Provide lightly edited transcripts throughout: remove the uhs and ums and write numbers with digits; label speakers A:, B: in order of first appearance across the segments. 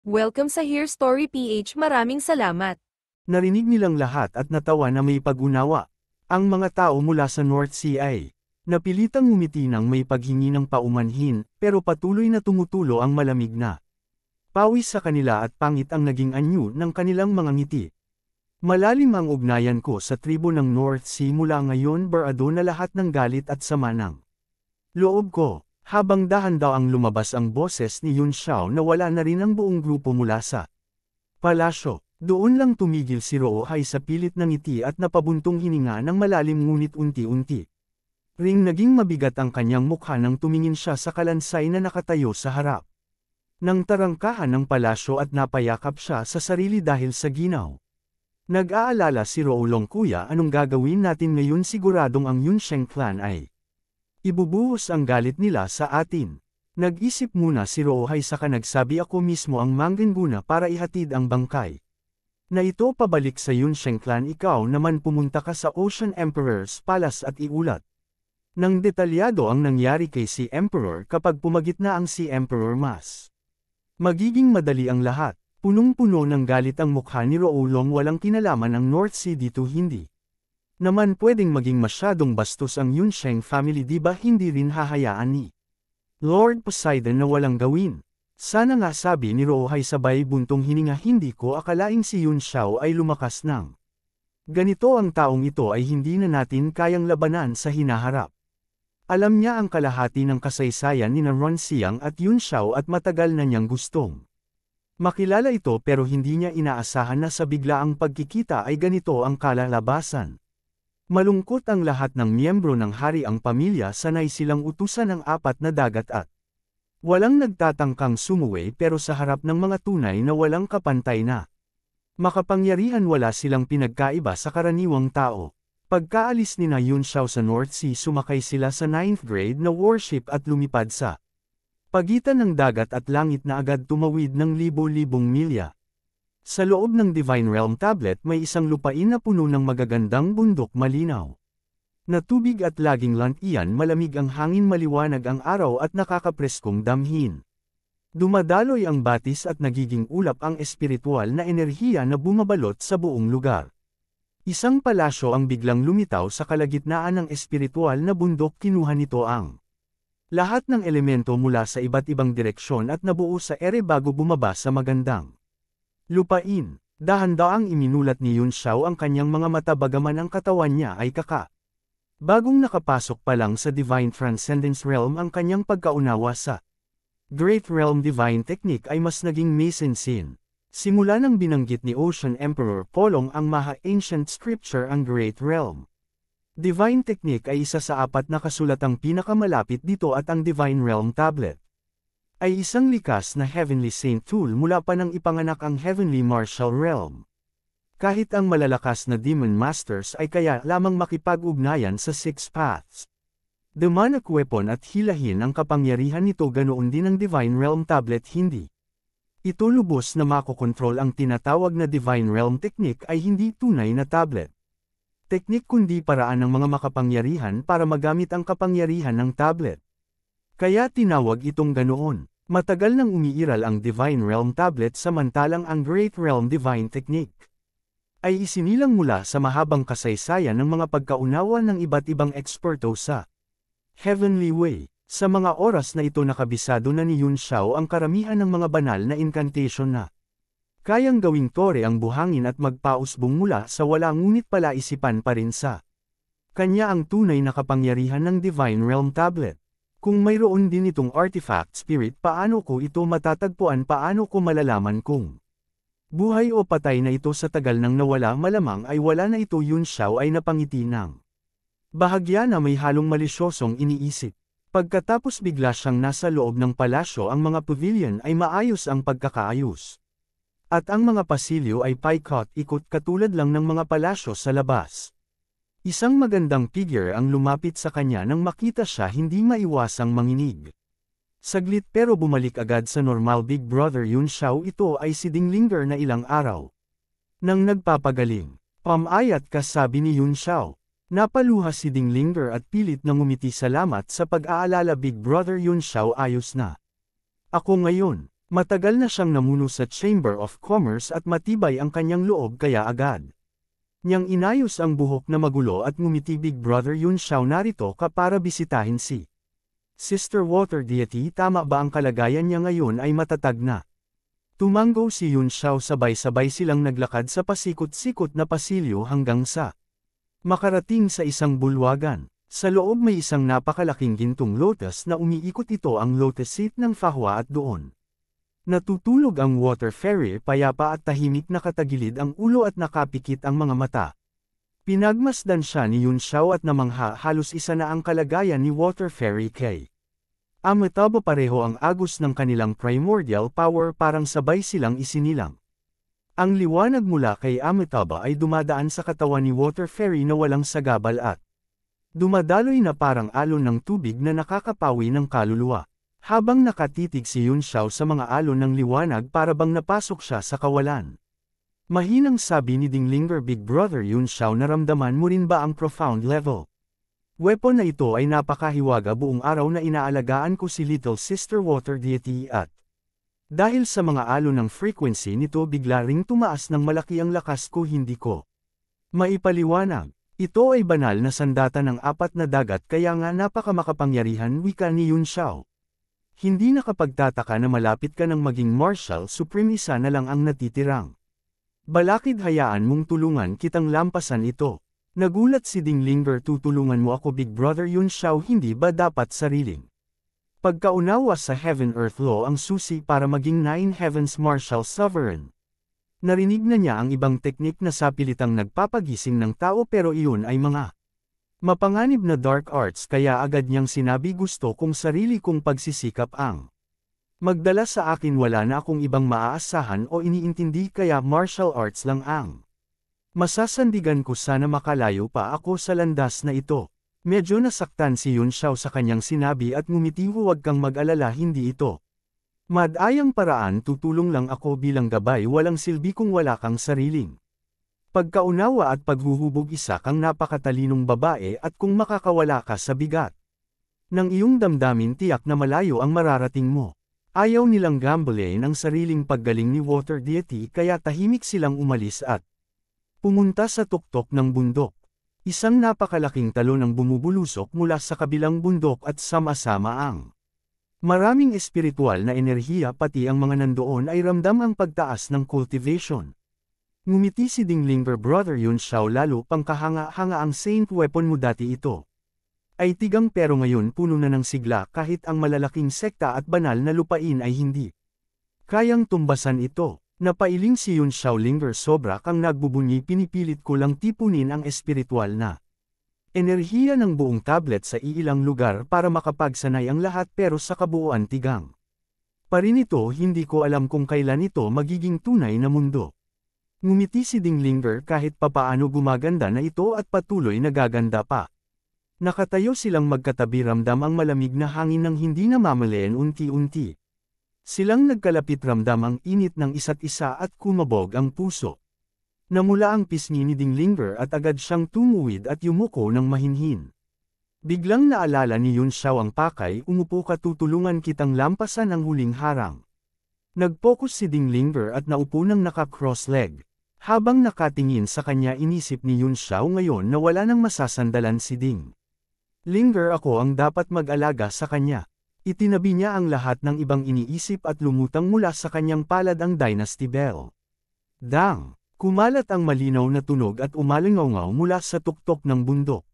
A: Welcome sa Here Story PH. Maraming salamat.
B: Narinig nilang lahat at natawa na may pag-unawa. Ang mga tao mula sa North Sea ay napilitang ngumiti ng may paghingi ng paumanhin, pero patuloy na tumutulo ang malamig na pawis sa kanila at pangit ang naging anyo ng kanilang mga ngiti. Malalim ang ugnayan ko sa tribo ng North Sea mula ngayon, barado na lahat ng galit at sama ng loob ko. Habang dahan-daang lumabas ang boses ni Yun Xiao na wala na rin ang buong grupo mula sa palasyo. Doon lang tumigil si Roohai sa pilit ng ngiti at napabuntong hininga ng malalim ngunit unti-unti. Naging mabigat ang kanyang mukha nang tumingin siya sa kalansay na nakatayo sa harap ng tarangkahan ng palasyo at napayakap siya sa sarili dahil sa ginaw. Nag-aalala si Roulong, kuya, anong gagawin natin ngayon? Siguradong ang Yunsheng clan ay ibubuhos ang galit nila sa atin. Nag-isip muna si Roohai saka nagsabi, ako mismo ang mangguna para ihatid ang bangkay na ito pabalik sa Yunsheng clan. Ikaw naman pumunta ka sa Ocean Emperor's Palace at iulat ng detalyado ang nangyari kay si Emperor. Kapag pumagit na ang si Emperor, mas magiging madali ang lahat. Punong-puno ng galit ang mukha ni Roulong. Walang kinalaman ang North Sea dito, hindi naman pwedeng maging masyadong bastos ang Yunsheng family, di ba? Hindi rin hahayaan ni Lord Poseidon na walang gawin. Sana nga, sabi ni Roohai sabay buntong hininga. Hindi ko akalaing si Yun Xiao ay lumakas ng ganito. Ang taong ito ay hindi na natin kayang labanan sa hinaharap. Alam niya ang kalahati ng kasaysayan ni Ron Xiang at Yun Xiao at matagal na niyang gustong makilala ito, pero hindi niya inaasahan na sa biglaang pagkikita ay ganito ang kalalabasan. Malungkot ang lahat ng miyembro ng hari ang pamilya, sanay silang utusan ng apat na dagat at walang nagtatangkang sumuway, pero sa harap ng mga tunay na walang kapantay na makapangyarihan, wala silang pinagkaiba sa karaniwang tao. Pagkaalis ni Yun Xiao sa North Sea, sumakay sila sa 9th grade na warship at lumipad sa pagitan ng dagat at langit na agad tumawid ng libo-libong milya. Sa loob ng Divine Realm Tablet may isang lupain na puno ng magagandang bundok, malinaw na tubig at laging lantian, malamig ang hangin, maliwanag ang araw at nakakapreskong damhin. Dumadaloy ang batis at nagiging ulap ang espiritual na enerhiya na bumabalot sa buong lugar. Isang palasyo ang biglang lumitaw sa kalagitnaan ng espiritual na bundok. Kinuha nito ang lahat ng elemento mula sa iba't ibang direksyon at nabuo sa ere bago bumaba sa magandang lupain. Dahan-daang iminulat ni Yun Xiao ang kanyang mga mata, bagaman ang katawan niya ay bagong nakapasok pa lang sa Divine Transcendence Realm. Ang kanyang pagkaunawa sa Great Realm Divine Technique ay mas naging masinsin. Simula nang binanggit ni Ocean Emperor Polong ang Maha-Ancient Scripture, ang Great Realm Divine Technique ay isa sa apat na kasulatang pinakamalapit dito, at ang Divine Realm Tablet ay isang likas na Heavenly Saint tool mula pa nang ipanganak ang Heavenly Martial Realm. Kahit ang malalakas na Demon Masters ay kaya lamang makipag-ugnayan sa Six Paths Demonic Weapon at hilahin ang kapangyarihan nito, ganoon din ang Divine Realm Tablet. Hindi ito lubos na makokontrol. Ang tinatawag na Divine Realm Technique ay hindi tunay na tablet technique kundi paraan ng mga makapangyarihan para magamit ang kapangyarihan ng tablet. Kaya tinawag itong ganoon. Matagal nang umiiral ang Divine Realm Tablet, samantalang ang Great Realm Divine Technique ay isinilang mula sa mahabang kasaysayan ng mga pagkaunawa ng iba't ibang eksperto sa Heavenly Way. Sa mga oras na ito nakabisado na ni Yun Xiao ang karamihan ng mga banal na incantation na kayang gawing tore ang buhangin at magpausbong mula sa wala, ngunit palaisipan pa rin sa kanya ang tunay na kapangyarihan ng Divine Realm Tablet. Kung mayroon din itong artifact spirit, paano ko ito matatagpuan? Paano ko malalaman kung buhay o patay na ito? Sa tagal nang nawala, malamang ay wala na ito. Yun Xiao ay napangiti ng bahagya na may halong malisyosong iniisip. Pagkatapos bigla siyang nasa loob ng palasyo. Ang mga pavilion ay maayos ang pagkakaayos, at ang mga pasilyo ay paikot-ikot katulad lang ng mga palasyo sa labas. Isang magandang figure ang lumapit sa kanya. Nang makita siya, hindi maiwasang manginig saglit, pero bumalik agad sa normal. Big Brother Yun Xiao, ito ay si Dinglinger na ilang araw nang nagpapagaling. Pamayat ka, sabi ni Yun Xiao. Napaluha si Dinglinger at pilit na ngumiti. Salamat sa pag-aalala, Big Brother Yun Xiao, ayos na ako ngayon. Matagal na siyang namuno sa Chamber of Commerce at matibay ang kanyang loob kaya agad niyang inayos ang buhok na magulo at ngumiti. Big Brother Yun Xiao, narito ka para bisitahin si Sister Water Deity. Tama ba ang kalagayan niya ngayon ay matatag na? Tumango si Yun Xiao, sabay-sabay silang naglakad sa pasikot-sikot na pasilyo hanggang sa makarating sa isang bulwagan. Sa loob may isang napakalaking gintong lotus na umiikot. Ito ang lotus seat ng Fahua at doon natutulog ang water fairy. Payapa at tahimik na katagilid ang ulo at nakapikit ang mga mata. Pinagmasdan siya ni Yun Xiao at namangha. Halos isa na ang kalagayan ni water fairy kay Amitabha. Pareho ang agos ng kanilang primordial power, parang sabay silang isinilang. Ang liwanag mula kay Amitabha ay dumadaan sa katawan ni water fairy na walang sagabal at dumadaloy na parang alon ng tubig na nakakapawi ng kaluluwa. Habang nakatitig si Yun Xiao sa mga alon ng liwanag, para bang napasok siya sa kawalan. Mahinang sabi ni Dinglinger, Big Brother Yun Xiao, naramdaman mo rin ba ang profound level weapon na ito? Ay napakahiwaga. Buong araw na inaalagaan ko si Little Sister Water Deity at dahil sa mga alon ng frequency nito bigla ring tumaas ng malaki ang lakas ko. Hindi ko maipaliwanag. Ito ay banal na sandata ng apat na dagat, kaya nga napakamakapangyarihan, wika ni Yun Xiao. Hindi nakapagtataka na malapit ka ng maging Marshal Supreme. Isa na lang ang natitirang balakid. Hayaan mong tulungan kitang lampasan ito. Nagulat si Dinglinger. Tutulungan mo ako, Big Brother Yun Xiao? Hindi ba dapat sariling pagkaunawa sa Heaven Earth Law ang susi para maging Nine Heavens Marshal Sovereign? Narinig na niya ang ibang teknik na sapilitang nagpapagising ng tao, pero iyon ay mga mapanganib na dark arts, kaya agad niyang sinabi, gusto kong sarili kong pagsisikap ang magdala sa akin. Wala na akong ibang maaasahan o iniintindi, kaya martial arts lang ang masasandigan ko. Sana makalayo pa ako sa landas na ito. Medyo nasaktan si Yun Xiao sa kanyang sinabi at ngumiti. Huwag kang mag-alala, hindi ito madayang paraan. Tutulong lang ako bilang gabay. Walang silbi kung wala kang sariling pagkaunawa at paghuhubog. Isa kang napakatalinong babae, at kung makakawala ka sa bigat ng iyong damdamin, tiyak na malayo ang mararating mo. Ayaw nilang gamblein ang sariling paggaling ni Water Deity, kaya tahimik silang umalis at pumunta sa tuktok ng bundok. Isang napakalaking talon ang bumubulusok mula sa kabilang bundok at sama-sama ang maraming espiritual na enerhiya. Pati ang mga nandoon ay ramdam ang pagtaas ng cultivation. Ngumiti si Dinglinger, Brother Yun Xiao, lalo pang kahanga-hanga ang saint weapon mo. Dati ito ay tigang, pero ngayon puno na ng sigla. Kahit ang malalaking sekta at banal na lupain ay hindi kayang tumbasan ito. Napailing si Yun Xiao, Linger, sobra kang nagbubunyi. Pinipilit ko lang tipunin ang espiritual na enerhiya ng buong tablet sa iilang lugar para makapagsanay ang lahat, pero sa kabuuan tigang pa rin ito. Hindi ko alam kung kailan ito magiging tunay na mundo. Ngumiti si Dinglinger, kahit papaano gumaganda na ito at patuloy nagaganda pa. Nakatayo silang magkatabi, ramdam ang malamig na hangin ng hindi namamalayan. Unti-unti silang nagkalapit, ramdam ang init ng isa't isa at kumabog ang puso. Namula ang pisngi ni Dinglinger at agad siyang tumuwid at yumuko ng mahinhin. Biglang naalala ni Yun Xiao ang pakay. Umupo ka, tutulungan kitang lampasan ang huling harang. Nag-focus si Dinglinger at naupo ng naka-cross leg. Habang nakatingin sa kanya, inisip ni Yun Xiao ngayon na wala nang masasandalan si Dinglinger. Ako ang dapat mag-alaga sa kanya. Itinabi niya ang lahat ng ibang iniisip at lumutang mula sa kanyang palad ang Dynasty Bell. Dang! Kumalat ang malinaw na tunog at umalingaw mula sa tuktok ng bundok.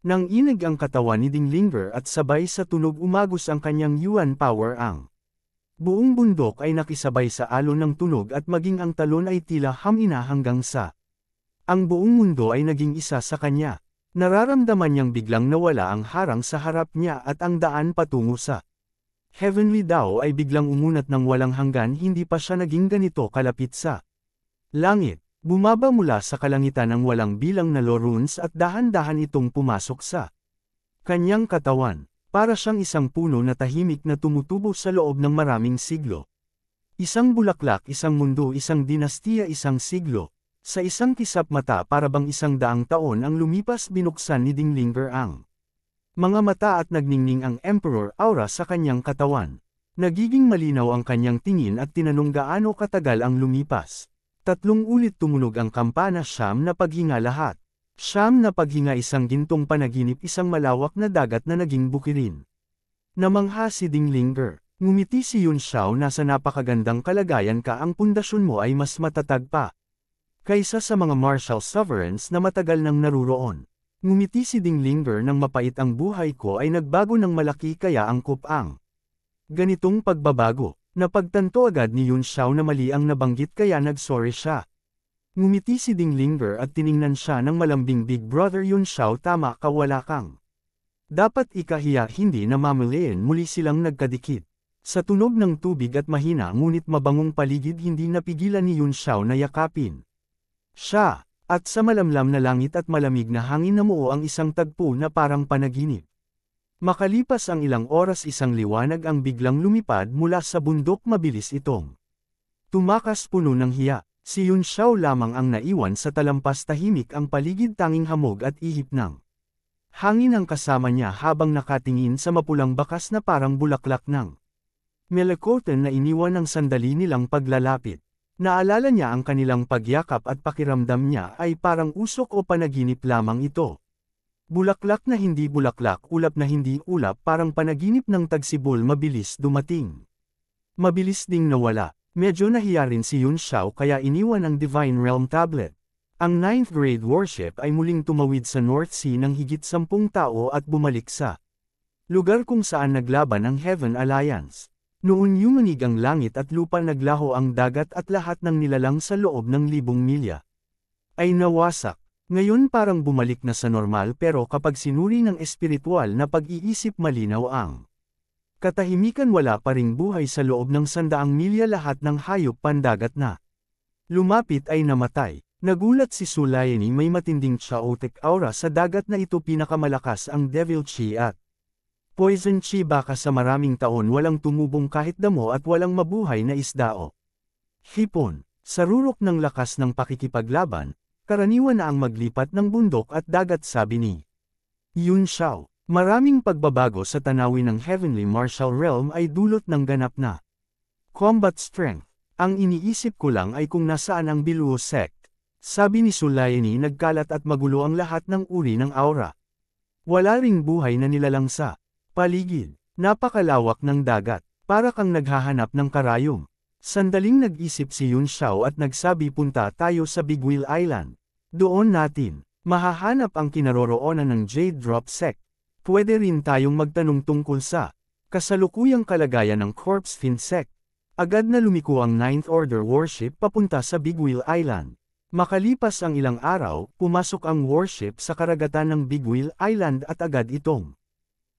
B: Nang inig ang katawan ni Dinglinger at sabay sa tunog umagos ang kanyang yuan power, ang buong bundok ay nakisabay sa alon ng tunog at maging ang talon ay tila hamina hanggang sa ang buong mundo ay naging isa sa kanya. Nararamdaman niyang biglang nawala ang harang sa harap niya at ang daan patungo sa Heavenly Dao ay biglang umunat ng walang hanggan. Hindi pa siya naging ganito kalapit sa langit. Bumaba mula sa kalangitan ang walang bilang na runes at dahan-dahan itong pumasok sa kanyang katawan. Para siyang isang puno na tahimik na tumutubo sa loob ng maraming siglo. Isang bulaklak, isang mundo, isang dinastiya, isang siglo. Sa isang kisap mata, para bang 100 taon ang lumipas. Binuksan ni Dinglinger ang mga mata at nagningning ang Emperor aura sa kanyang katawan. Nagiging malinaw ang kanyang tingin at tinanong gaano katagal ang lumipas. 3 ulit tumunog ang kampana, siyam na paghinga lahat. Siyam na paghinga, isang gintong panaginip, isang malawak na dagat na naging bukirin. Namangha si Ding Linger. Ngumiti si Yun Xiao, nasa napakagandang kalagayan ka, ang pundasyon mo ay mas matatag pa kaysa sa mga martial sovereigns na matagal nang naruroon. Ngumiti si Ding Linger, nang mapait ang buhay ko ay nagbago ng malaki, kaya angkop ang ganitong pagbabago. Napagtanto agad ni Yun Xiao na mali ang nabanggit, kaya nagsorry siya. Ngumiti si Ding Linger at tiningnan siya ng malambing, Big Brother Yun Xiao, tama ka, wala kang dapat ikahiya, hindi na mamaliin. Muli silang nagkadikit. Sa tunog ng tubig at mahina ngunit mabangong paligid, hindi napigilan ni Yun Xiao na yakapin siya, at sa malamlam na langit at malamig na hangin namuo ang isang tagpo na parang panaginip. Makalipas ang ilang oras, isang liwanag ang biglang lumipad mula sa bundok, mabilis itong tumakas, puno ng hiya. Si Yun Xiao lamang ang naiwan sa talampas, tahimik ang paligid, tanging hamog at ihip ng hangin ang kasama niya habang nakatingin sa mapulang bakas na parang bulaklak ng melakoten na iniwan ng sandali nilang paglalapit. Naalala niya ang kanilang pagyakap at pakiramdam niya ay parang usok o panaginip lamang ito. Bulaklak na hindi bulaklak, ulap na hindi ulap, parang panaginip ng tagsibol, mabilis dumating. Mabilis ding nawala. Medyo nahiya rin si Yun Xiao, kaya iniwan ang Divine Realm Tablet. Ang 9th grade warship ay muling tumawid sa North Sea ng higit 10 tao at bumalik sa lugar kung saan naglaban ang Heaven Alliance. Noon yumanig ang langit at lupa, naglaho ang dagat at lahat ng nilalang sa loob ng 1,000 milya ay nawasak. Ngayon parang bumalik na sa normal, pero kapag sinuri ng espiritual na pag-iisip, malinaw ang katahimikan. Wala pa ring buhay sa loob ng 100 milya, lahat ng hayop pandagat na lumapit ay namatay. Nagulat si Sulayani, may matinding chaotic aura sa dagat na ito, pinakamalakas ang Devil Chi at Poison Chi, baka sa maraming taon walang tumubong kahit damo at walang mabuhay na isda o hipon. Sa rurok ng lakas ng pakikipaglaban, karaniwan na ang maglipat ng bundok at dagat, sabi ni Yun Xiao. Maraming pagbabago sa tanawin ng Heavenly Martial Realm ay dulot ng ganap na combat strength. Ang iniisip ko lang ay kung nasaan ang Biluo Sect, sabi ni Sulayani. Nagkalat at magulo ang lahat ng uri ng aura. Wala ring buhay na nilalang sa paligid. Napakalawak ng dagat, para kang naghahanap ng karayom. Sandaling nag-isip si Yun Xiao at nagsabi, punta tayo sa Big Wheel Island. Doon natin mahahanap ang kinaroroonan ng Jade Drop Sect. Pwede rin tayong magtanong tungkol sa kasalukuyang kalagayan ng Corpse Fin Sect. Agad na lumiko ang 9th Order warship papunta sa Big Wheel Island. Makalipas ang ilang araw, pumasok ang warship sa karagatan ng Big Wheel Island at agad itong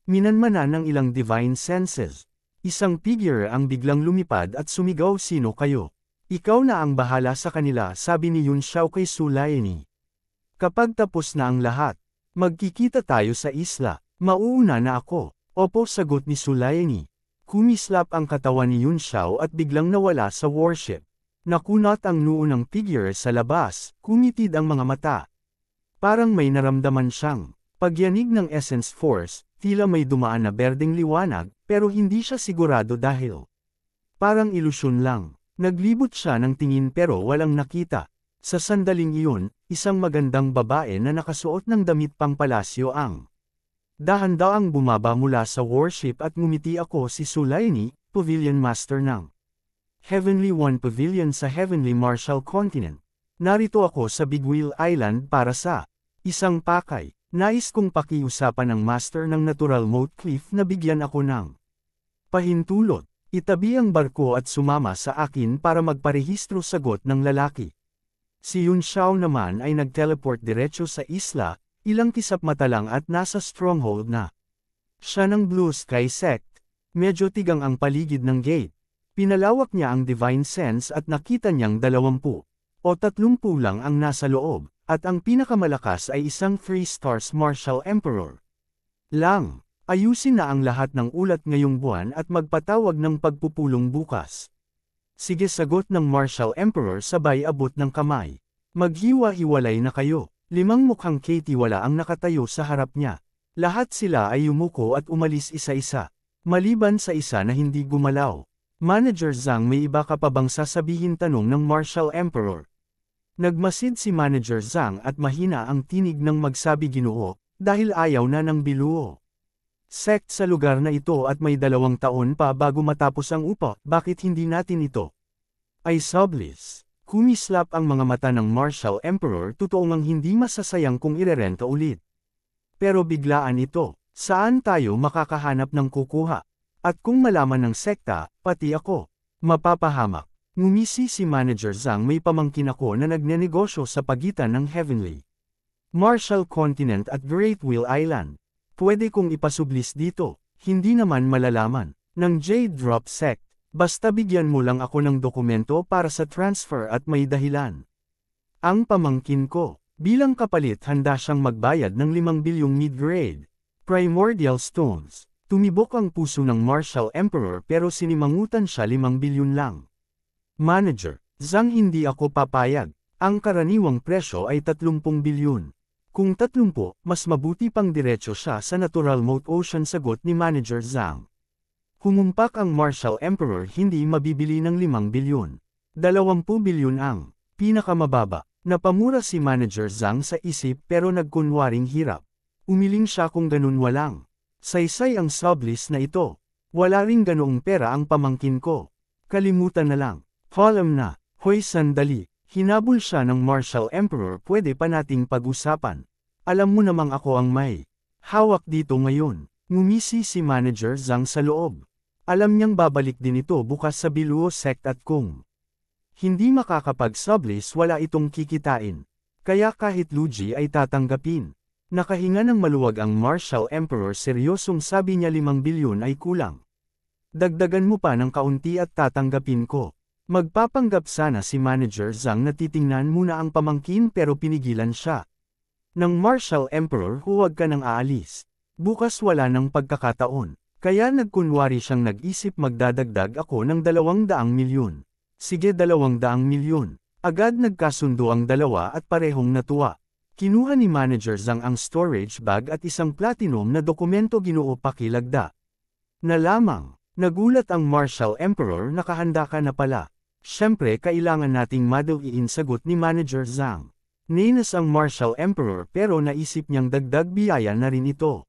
B: minanmana ng ilang divine senses. Isang figure ang biglang lumipad at sumigaw, sino kayo? Ikaw na ang bahala sa kanila, sabi ni Yun Xiao kay Sulayani. Kapag tapos na ang lahat, magkikita tayo sa isla. Mauuna na ako. Opo, sagot ni Sulayani. Kumislap ang katawan ni Yun Xiao at biglang nawala sa warship. Nakunat ang noo ng figure sa labas, kumitid ang mga mata. Parang may naramdaman siyang pagyanig ng essence force, tila may dumaan na berdeng liwanag, pero hindi siya sigurado dahil parang ilusyon lang. Naglibot siya ng tingin pero walang nakita. Sa sandaling iyon, isang magandang babae na nakasuot ng damit pangpalasyo ang dahan-daang bumaba mula sa warship at ngumiti. Ako si Sulayani, Pavilion Master ng Heavenly One Pavilion sa Heavenly Martial Continent. Narito ako sa Big Wheel Island para sa isang pakay. Nais kong pakiusapan ng Master ng Natural Moat Cliff na bigyan ako ng pahintulot. Itabi ang barko at sumama sa akin para magparehistro, sagot ng lalaki. Si Yun Xiao naman ay nag-teleport diretso sa isla, ilang kisap mata lang at nasa stronghold na siya ng Blue Sky Sect. Medyo tigang ang paligid ng gate. Pinalawak niya ang Divine Sense at nakita niyang 20 o 30 lang ang nasa loob, at ang pinakamalakas ay isang 3 stars Martial Emperor lang. Ayusin na ang lahat ng ulat ngayong buwan at magpatawag ng pagpupulong bukas. Sige, sagot ng Martial Emperor sabay abot ng kamay. Maghiwa-hiwalay na kayo. 5 mukhang katiwala ang nakatayo sa harap niya. Lahat sila ay yumuko at umalis isa-isa. Maliban sa isa na hindi gumalaw. Manager Zhang, may iba ka pa bang sasabihin, tanong ng Martial Emperor. Nagmasid si Manager Zhang at mahina ang tinig ng magsabi, Ginoo, dahil ayaw na ng biluo. Sect sa lugar na ito at may 2 taon pa bago matapos ang upa, bakit hindi natin ito? Ay sublis. Kumislap ang mga mata ng Martial Emperor, totoo ngang hindi masasayang kung irerenta ulit. Pero biglaan ito, saan tayo makakahanap ng kukuha? At kung malaman ng sekta, pati ako, mapapahamak. Ngumisi si Manager Zhang, may pamangkin ako na nagnenegosyo sa pagitan ng Heavenly Martial Continent at Great Wheel Island. Pwede kong ipasublis dito, hindi naman malalaman, ng Jade Drop Sect. Basta bigyan mo lang ako ng dokumento para sa transfer at may dahilan. Ang pamangkin ko, bilang kapalit handa siyang magbayad ng 5 bilyong mid-grade primordial stones. Tumibok ang puso ng Martial Emperor pero sinimangutan siya 5 bilyon lang. Manager Zhang, hindi ako papayag. Ang karaniwang presyo ay 30 bilyon. Kung 30, mas mabuti pang diretso siya sa Natural Moat Ocean, sagot ni Manager Zhang. Humumpak ang Martial Emperor, hindi mabibili ng 5 bilyon. 20 bilyon ang pinakamababa. Napamura si Manager Zhang sa isip pero nagkunwaring hirap. Umiling siya kung ganun walang saysay ang sublease na ito. Wala ring ganoong pera ang pamangkin ko. Kalimutan na lang. Follow na. Hoy sandali. Hinabol siya ng Martial Emperor, pwede pa nating pag-usapan. Alam mo namang ako ang may hawak dito ngayon. Ngumisi si Manager Zhang sa loob. Alam niyang babalik din ito bukas sa Biluo Sect at kung hindi makakapag-sublease wala itong kikitain. Kaya kahit lugi ay tatanggapin. Nakahinga ng maluwag ang Martial Emperor, seryosong sabi niya, 5 bilyon ay kulang. Dagdagan mo pa ng kaunti at tatanggapin ko. Magpapanggap sana si Manager Zhang na titingnan muna ang pamangkin pero pinigilan siya ng Martial Emperor, huwag ka nang aalis. Bukas wala nang pagkakataon. Kaya nagkunwari siyang nag-isip, magdadagdag ako ng 200 milyon. Sige, 200 milyon. Agad nagkasundo ang dalawa at parehong natuwa. Kinuha ni Manager Zhang ang storage bag at isang platinum na dokumento, Ginoo, pakilagda na lamang. Nagulat ang Martial Emperor, nakahanda ka na pala. Siyempre kailangan nating madaliin, sagot ni Manager Zhang. Ninas ang Martial Emperor pero naisip niyang dagdag biyaya na rin ito.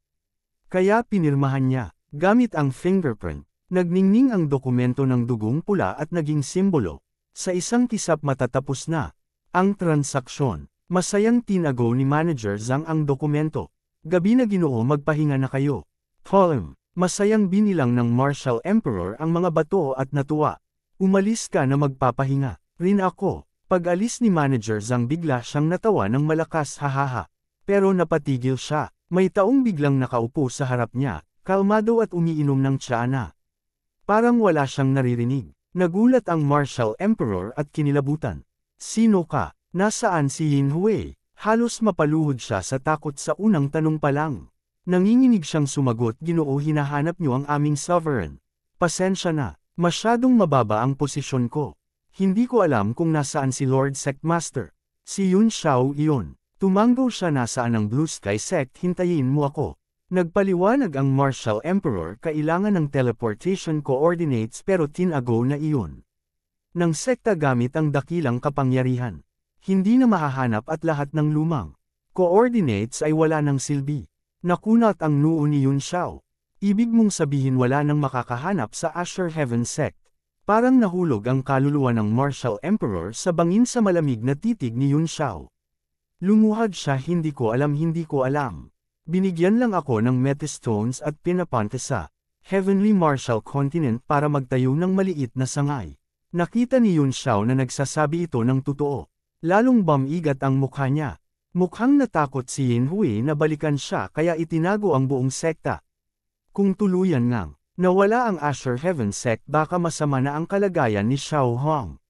B: Kaya pinirmahan niya, gamit ang fingerprint. Nagningning ang dokumento ng dugong pula at naging simbolo. Sa isang kisap matatapos na ang transaksyon. Masayang tinago ni Manager Zhang ang dokumento. Gabi na, Ginoo, magpahinga na kayo. Column. Masayang binilang ng Martial Emperor ang mga bato at natuwa. Umalis ka na, magpapahinga. Rin ako. Pag-alis ni Manager Zhang, bigla siyang natawa ng malakas, hahaha. Pero napatigil siya. May taong biglang nakaupo sa harap niya, kalmado at umiinom ng tsana. Parang wala siyang naririnig. Nagulat ang Martial Emperor at kinilabutan. Sino ka? Nasaan si Yin Hui? Halos mapaluhod siya sa takot sa unang tanong pa lang. Nanginginig siyang sumagot, Ginoo, hinahanap niyo ang aming sovereign. Pasensya na, masyadong mababa ang posisyon ko. Hindi ko alam kung nasaan si Lord Sectmaster. Si Yun Xiao iyon. Tumanggo siya, nasaan ang Blue Sky Sect, hintayin mo ako. Nagpaliwanag ang Martial Emperor, kailangan ng teleportation coordinates pero tinago na iyon ng sekta gamit ang dakilang kapangyarihan. Hindi na mahahanap at lahat ng lumang coordinates ay wala ng silbi. Nakunat ang noo ni Yun Xiao. Ibig mong sabihin wala nang makakahanap sa Azure Heaven Sect. Parang nahulog ang kaluluwa ng Martial Emperor sa bangin sa malamig na titig ni Yun Xiao. Lumuhad siya, hindi ko alam, hindi ko alam. Binigyan lang ako ng Metastones at pinapunta sa Heavenly Martial Continent para magtayo ng maliit na sangay. Nakita ni Yun Xiao na nagsasabi ito ng totoo. Lalong bumigat ang mukha niya. Mukhang natakot si Yin Hui na balikan siya kaya itinago ang buong sekta. Kung tuluyan ngang nawala ang Azure Heaven Sect, baka masama na ang kalagayan ni Xiao Hong.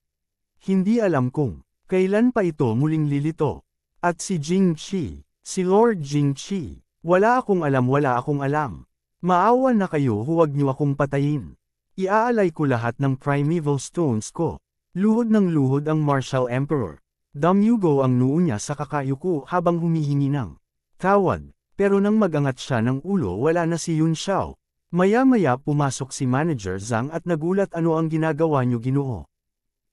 B: Hindi alam kung kailan pa ito muling lilito. At si Jing Qi, si Lord Jing Qi, wala akong alam. Maawa na kayo, huwag niyo akong patayin. Iaalay ko lahat ng primeval stones ko. Luhod ng luhod ang Martial Emperor. Damyugo ang noo niya sa kakayuko habang humihingi ng tawad. Pero nang magangat siya ng ulo, wala na si Yun Xiao. Maya-maya pumasok si Manager Zhang at nagulat ano ang ginagawa niyo Ginoo.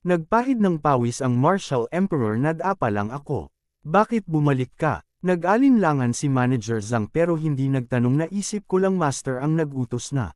B: Nagpahid ng pawis ang Martial Emperor nadapa lang ako. Bakit bumalik ka? Nag-alinlangan si Manager Zhang pero hindi nagtanong na isip ko lang Master ang nagutos na.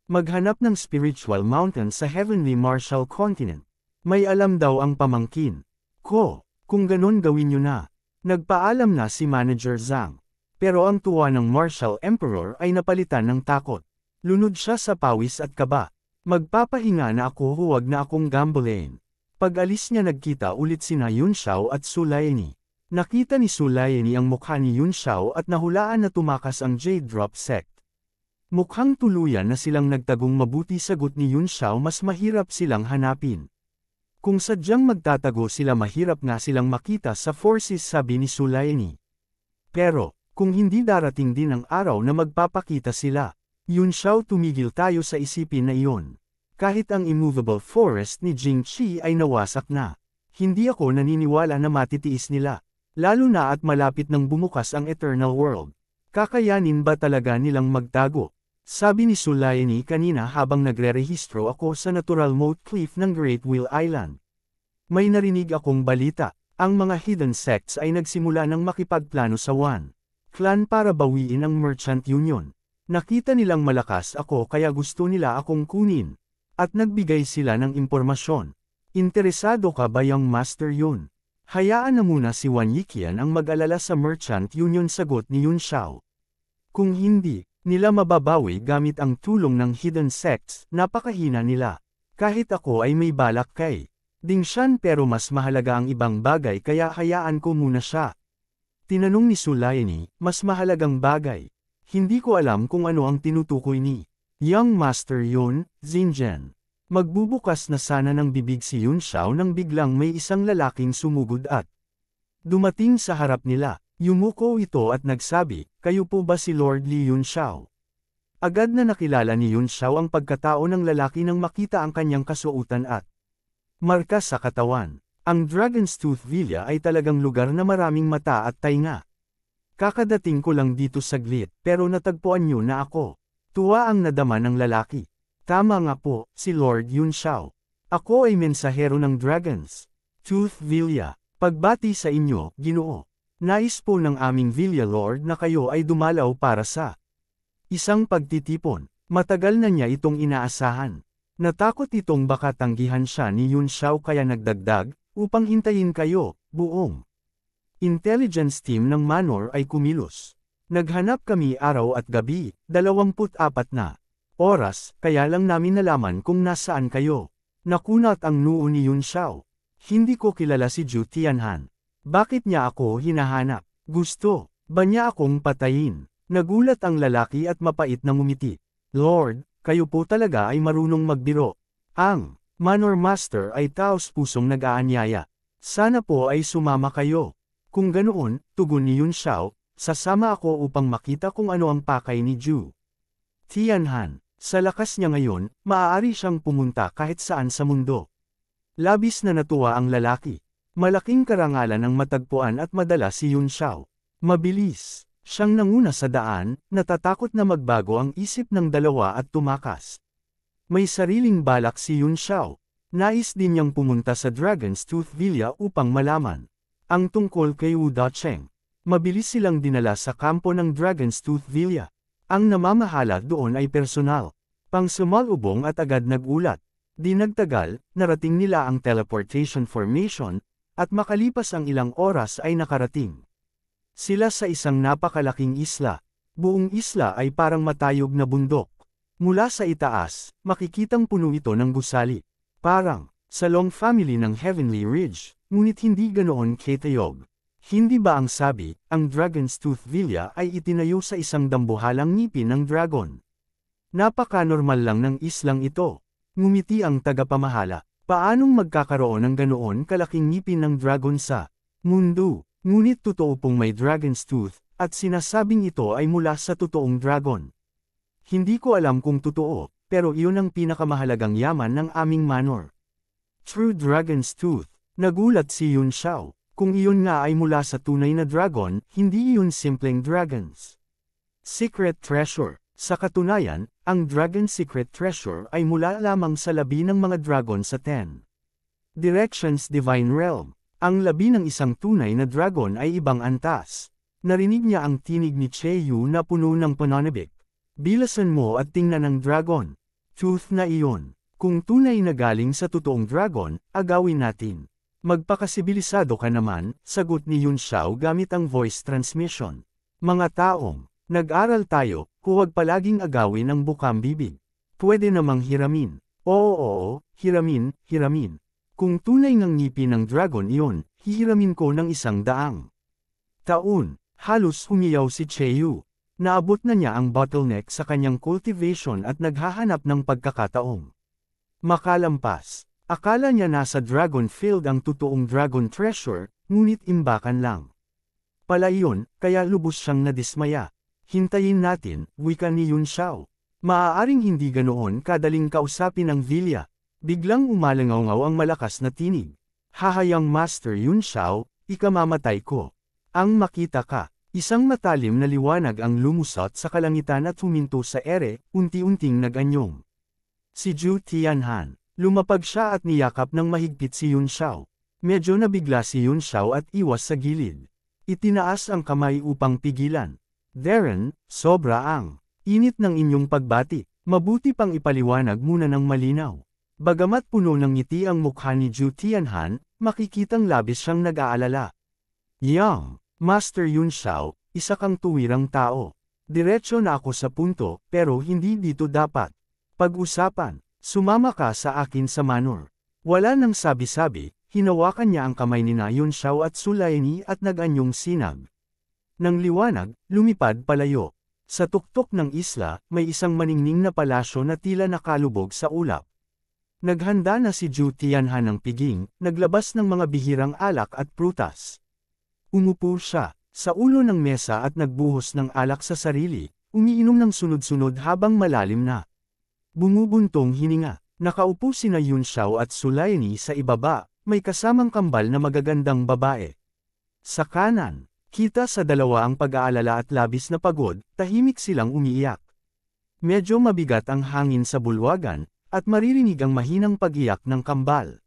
B: Maghanap ng spiritual mountain sa Heavenly Martial Continent. May alam daw ang pamangkin ko. Kung ganon gawin niyo na. Nagpaalam na si Manager Zhang. Pero ang tuwa ng Martial Emperor ay napalitan ng takot. Lunod siya sa pawis at kaba. Magpapahinga na ako huwag na akong gambling. Pag-alis niya nagkita ulit sina Yun Xiao at Su Laini. Nakita ni Su Laini ang mukha ni Yun Xiao at nahulaan na tumakas ang Jade Drop Sect. Mukhang tuluyan na silang nagtagong mabuti sagot ni Yun Xiao mas mahirap silang hanapin. Kung sadyang magtatago sila mahirap nga silang makita sa forces sabi ni Su Laini. Pero, kung hindi darating din ang araw na magpapakita sila, Yun Xiao tumigil tayo sa isipin na iyon. Kahit ang immovable forest ni Jing Qi ay nawasak na. Hindi ako naniniwala na matitiis nila. Lalo na at malapit nang bumukas ang Eternal World. Kakayanin ba talaga nilang magtago? Sabi ni Su Laini kanina habang nagre-rehistro ako sa natural moat cliff ng Great Wheel Island. May narinig akong balita. Ang mga hidden sects ay nagsimula ng makipagplano sa One Clan para bawiin ang Merchant Union. Nakita nilang malakas ako kaya gusto nila akong kunin. At nagbigay sila ng impormasyon. Interesado ka ba yung Master Yun? Hayaan na muna si Wan Yiqian ang mag-alala sa Merchant Union sagot ni Yun Xiao. Kung hindi, nila mababawi gamit ang tulong ng hidden sects, napakahina nila. Kahit ako ay may balak kay Ding Shan pero mas mahalaga ang ibang bagay kaya hayaan ko muna siya. Tinanong ni Su Laini, mas mahalagang bagay. Hindi ko alam kung ano ang tinutukoy ni Young Master Yun, Xinjian. Magbubukas na sana ng bibig si Yun Xiao nang biglang may isang lalaking sumugod at dumating sa harap nila. Yumuko ito at nagsabi, kayo po ba si Lord Li Yun Xiao? Agad na nakilala ni Yun Xiao ang pagkatao ng lalaki nang makita ang kanyang kasuotan at marka sa katawan. Ang Dragon's Tooth Villa ay talagang lugar na maraming mata at tainga. Kakadating ko lang dito saglit, pero natagpuan niyo na ako. Tuwa ang nadama ng lalaki. Tama nga po, si Lord Yun Xiao. Ako ay mensahero ng Dragons Tooth Villa. Pagbati sa inyo, Ginoo. Nais po ng aming Villa Lord na kayo ay dumalaw para sa isang pagtitipon. Matagal na niya itong inaasahan. Natakot itong baka tanggihan siya ni Yun Xiao kaya nagdagdag, upang hintayin kayo, buong intelligence team ng Manor ay kumilos. Naghanap kami araw at gabi, 24 na oras, kaya lang namin nalaman kung nasaan kayo. Nakunat ang noo ni Yun Xiao. Hindi ko kilala si Zhu Tianhan. Bakit niya ako hinahanap? Gusto ba niya akong patayin? Nagulat ang lalaki at mapait na ngumiti. Lord, kayo po talaga ay marunong magbiro. Ang Manor Master ay taos-pusong nag-aanyaya. Sana po ay sumama kayo. Kung ganoon, tugon ni Yun Xiao, sasama ako upang makita kung ano ang pakay ni Zhu Tianhan. Sa lakas niya ngayon, maaari siyang pumunta kahit saan sa mundo. Labis na natuwa ang lalaki. Malaking karangalan ang matagpuan at madala si Yun Xiao. Mabilis siyang nanguna sa daan, natatakot na magbago ang isip ng dalawa at tumakas. May sariling balak si Yun Xiao. Nais din niyang pumunta sa Dragon's Tooth Villa upang malaman ang tungkol kay Wu Dacheng. Mabilis silang dinala sa kampo ng Dragon's Tooth Villa. Ang namamahala doon ay personal. Pangsumalubong at agad nagulat. Di nagtagal, narating nila ang teleportation formation, at makalipas ang ilang oras ay nakarating sila sa isang napakalaking isla. Buong isla ay parang matayog na bundok. Mula sa itaas, makikitang puno ito ng gusali. Parang sa Long family ng Heavenly Ridge, ngunit hindi ganoon katayog. Hindi ba ang sabi, ang Dragon's Tooth Villa ay itinayo sa isang dambuhalang ngipin ng dragon? Napaka-normal lang ng islang ito. Ngumiti ang tagapamahala. Paanong magkakaroon ng ganoon kalaking ngipin ng dragon sa mundo? Ngunit totoo pong may Dragon's Tooth, at sinasabing ito ay mula sa totoong dragon. Hindi ko alam kung totoo, pero iyon ang pinakamahalagang yaman ng aming manor. True Dragon's Tooth. Nagulat si Yun Xiao. Kung iyon nga ay mula sa tunay na dragon, hindi iyon simpleng dragons Secret Treasure. Sa katunayan, ang Dragon Secret Treasure ay mula lamang sa labi ng mga dragon sa 10 Directions Divine Realm. Ang labi ng isang tunay na dragon ay ibang antas. Narinig niya ang tinig ni Cheyu na puno ng pananabik. Bilasan mo at tingnan ang dragon. Tooth na iyon. Kung tunay na galing sa totoong dragon, agawin natin. Magpakasibilisado ka naman, sagot ni Yun Xiao gamit ang voice transmission. Mga taong, nag-aral tayo, huwag palaging agawin ang bukang bibig. Pwede namang hiramin. Oo, hiramin. Kung tunay ng ngipin ng dragon iyon, hihiramin ko ng 100 taon. Halos humiyaw si Cheyu. Naabot na niya ang bottleneck sa kanyang cultivation at naghahanap ng pagkakataong makalampas. Akala niya nasa Dragon Field ang totoong Dragon Treasure, ngunit imbakan lang. Pala iyon, kaya lubos siyang nadismaya. Hintayin natin, wika ni Yun Xiao. Maaaring hindi ganoon kadaling kausapin ang Vilya. Biglang umalangaw ang malakas na tinig. Hahayang Master Yun Xiao, ikamamatay ko. Ang makita ka, isang matalim na liwanag ang lumusot sa kalangitan at huminto sa ere, unti-unting nag-anyong. Si Zhu Tianhan. Lumapag siya at niyakap ng mahigpit si Yun Xiao. Medyo nabigla si Yun Xiao at iwas sa gilid. Itinaas ang kamay upang pigilan. Darren, sobra ang init ng inyong pagbati. Mabuti pang ipaliwanag muna ng malinaw. Bagamat puno ng ngiti ang mukha ni Zhu Tianhan, makikitang labis siyang nag-aalala. Yang, Master Yun Xiao, isa kang tuwirang tao. Diretso na ako sa punto, pero hindi dito dapat pag-usapan. Sumama ka sa akin sa manor. Wala nang sabi-sabi, hinawakan niya ang kamay ni Yun Xiao at Sulayani at nag-anyong sinag. Nang liwanag, lumipad palayo. Sa tuktok ng isla, may isang maningning na palasyo na tila nakalubog sa ulap. Naghanda na si Zhu Tianhan ng piging, naglabas ng mga bihirang alak at prutas. Umupo siya sa ulo ng mesa at nagbuhos ng alak sa sarili, umiinom ng sunod-sunod habang malalim na bumubuntong hininga. Nakaupo sina Yun Xiao at Sulayani sa ibaba, may kasamang kambal na magagandang babae. Sa kanan, kita sa dalawa ang pag-aalala at labis na pagod, tahimik silang umiiyak. Medyo mabigat ang hangin sa bulwagan, at maririnig ang mahinang pag-iyak ng kambal.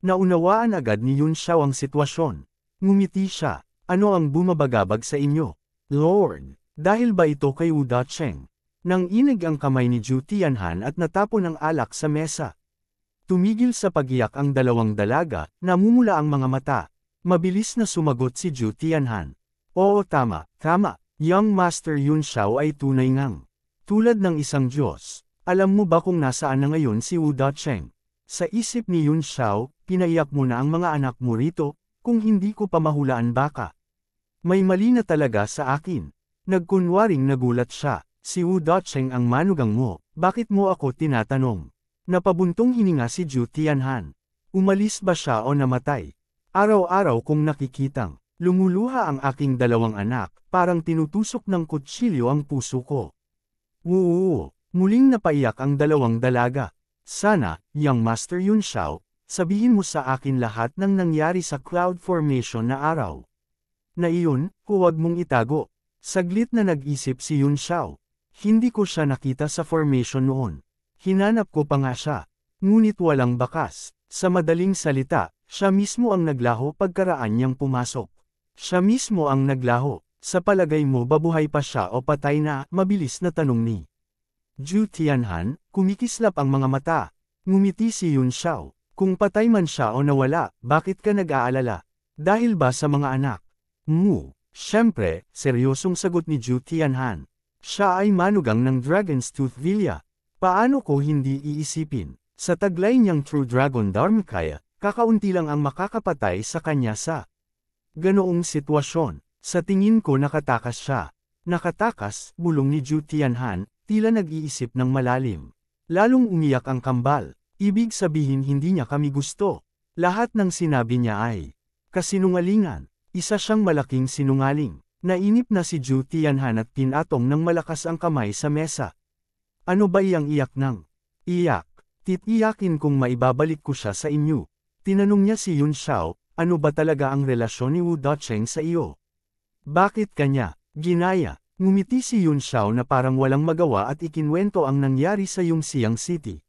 B: Naunawaan agad ni Yun Xiao ang sitwasyon. Ngumiti siya. Ano ang bumabagabag sa inyo? Lord, dahil ba ito kay Wu Dacheng? Nang inig ang kamay ni Zhu Tianhan at natapon ang alak sa mesa. Tumigil sa pag-iyak ang dalawang dalaga, namumula ang mga mata. Mabilis na sumagot si Zhu Tianhan. Oo, tama. Young Master Yun Xiao ay tunay ngang tulad ng isang Diyos. Alam mo ba kung nasaan na ngayon si Wu Dacheng? Sa isip ni Yun Xiao, pinaiyak mo na ang mga anak mo rito, kung hindi ko pa mahulaan baka. May mali na talaga sa akin. Nagkunwaring nagulat siya. Si Wu Dacheng ang manugang mo, bakit mo ako tinatanong? Napabuntong hininga si Zhu Tianhan. Umalis ba siya o namatay? Araw-araw kong nakikitang lumuluha ang aking dalawang anak, parang tinutusok ng kutsilyo ang puso ko. Muling napaiyak ang dalawang dalaga. Sana, Young Master Yun Xiao, sabihin mo sa akin lahat ng nangyari sa cloud formation na araw. Na iyon, huwag mong itago. Saglit na nag-isip si Yun Xiao. Hindi ko siya nakita sa formation noon. Hinanap ko pa nga siya. Ngunit walang bakas. Sa madaling salita, siya mismo ang naglaho pagkaraan niyang pumasok. Siya mismo ang naglaho. Sa palagay mo babuhay pa siya o patay na? Mabilis na tanong ni Zhu Tianhan, kumikislap ang mga mata. Ngumiti si Yun Xiao. Kung patay man siya o nawala, bakit ka nag-aalala? Dahil ba sa mga anak? Siyempre, seryosong sagot ni Zhu Tianhan. Siya ay manugang ng Dragon's Tooth Vilya. Paano ko hindi iisipin? Sa taglay niyang True Dragon Dharmakaya, kakaunti lang ang makakapatay sa kanya sa ganoong sitwasyon. Sa tingin ko nakatakas siya. Nakatakas, bulong ni Zhu Tianhan, tila nag-iisip ng malalim. Lalong umiyak ang kambal. Ibig sabihin hindi niya kami gusto. Lahat ng sinabi niya ay kasinungalingan. Isa siyang malaking sinungaling. Nainip na si Zhu Tianhan at pinatong ng malakas ang kamay sa mesa. Ano ba iyang iyak ng iyak? Titiyakin kung maibabalik ko siya sa inyo. Tinanong niya si Yun Xiao, ano ba talaga ang relasyon ni Wu Dacheng sa iyo? Bakit kanya ginaya? Ngumiti si Yun Xiao na parang walang magawa at ikinwento ang nangyari sa Yongxiang City.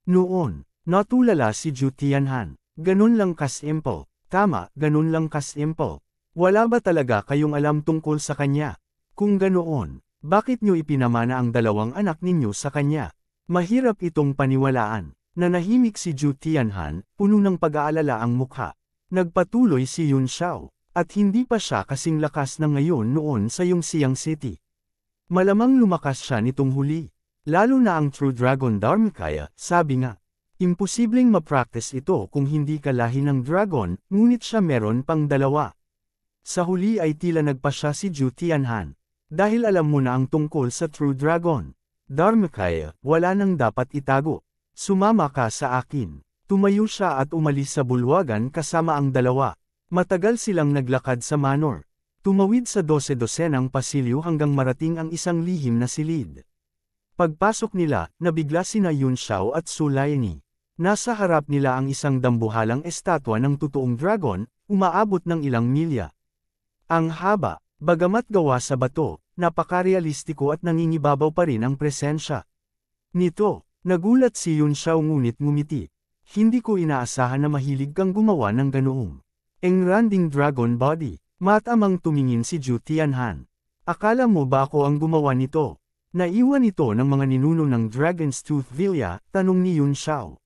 B: Noon, natulala si Zhu Tianhan. Ganun lang kasimple. Tama, ganun lang kasimple. Wala ba talaga kayong alam tungkol sa kanya? Kung ganoon, bakit nyo ipinamana ang dalawang anak ninyo sa kanya? Mahirap itong paniwalaan. Nanahimik si Zhu Tianhan, puno ng pag-aalala ang mukha. Nagpatuloy si Yun Xiao. At hindi pa siya kasing lakas na ngayon noon sa Yongxiang City. Malamang lumakas siya nitong huli. Lalo na ang True Dragon Dharmakaya, sabi nga. Imposibleng ma-practice ito kung hindi ka lahi ng dragon, ngunit siya meron pang dalawa. Sa huli ay tila nagpa siya si Zhu Tianhan. Dahil alam mo na ang tungkol sa True Dragon Dharmakaya, wala nang dapat itago. Sumama ka sa akin. Tumayo siya at umalis sa bulwagan kasama ang dalawa. Matagal silang naglakad sa manor. Tumawid sa 12-dosenang pasilyo hanggang marating ang isang lihim na silid. Pagpasok nila, nabigla sina Yun Xiao at Su Laini. Nasa harap nila ang isang dambuhalang estatwa ng totoong dragon, umaabot ng ilang milya. Ang haba, bagamat gawa sa bato, napakarealistiko at nangingibabaw pa rin ang presensya nito. Nagulat si Yun Xiao ngunit ngumiti. Hindi ko inaasahan na mahilig kang gumawa ng ganoong engranding dragon body. Matamang tumingin si Zhu Tianhan. Akala mo ba ako ang gumawa nito? Naiwan ito ng mga ninuno ng Dragon's Tooth Villa, tanong ni Yun Xiao.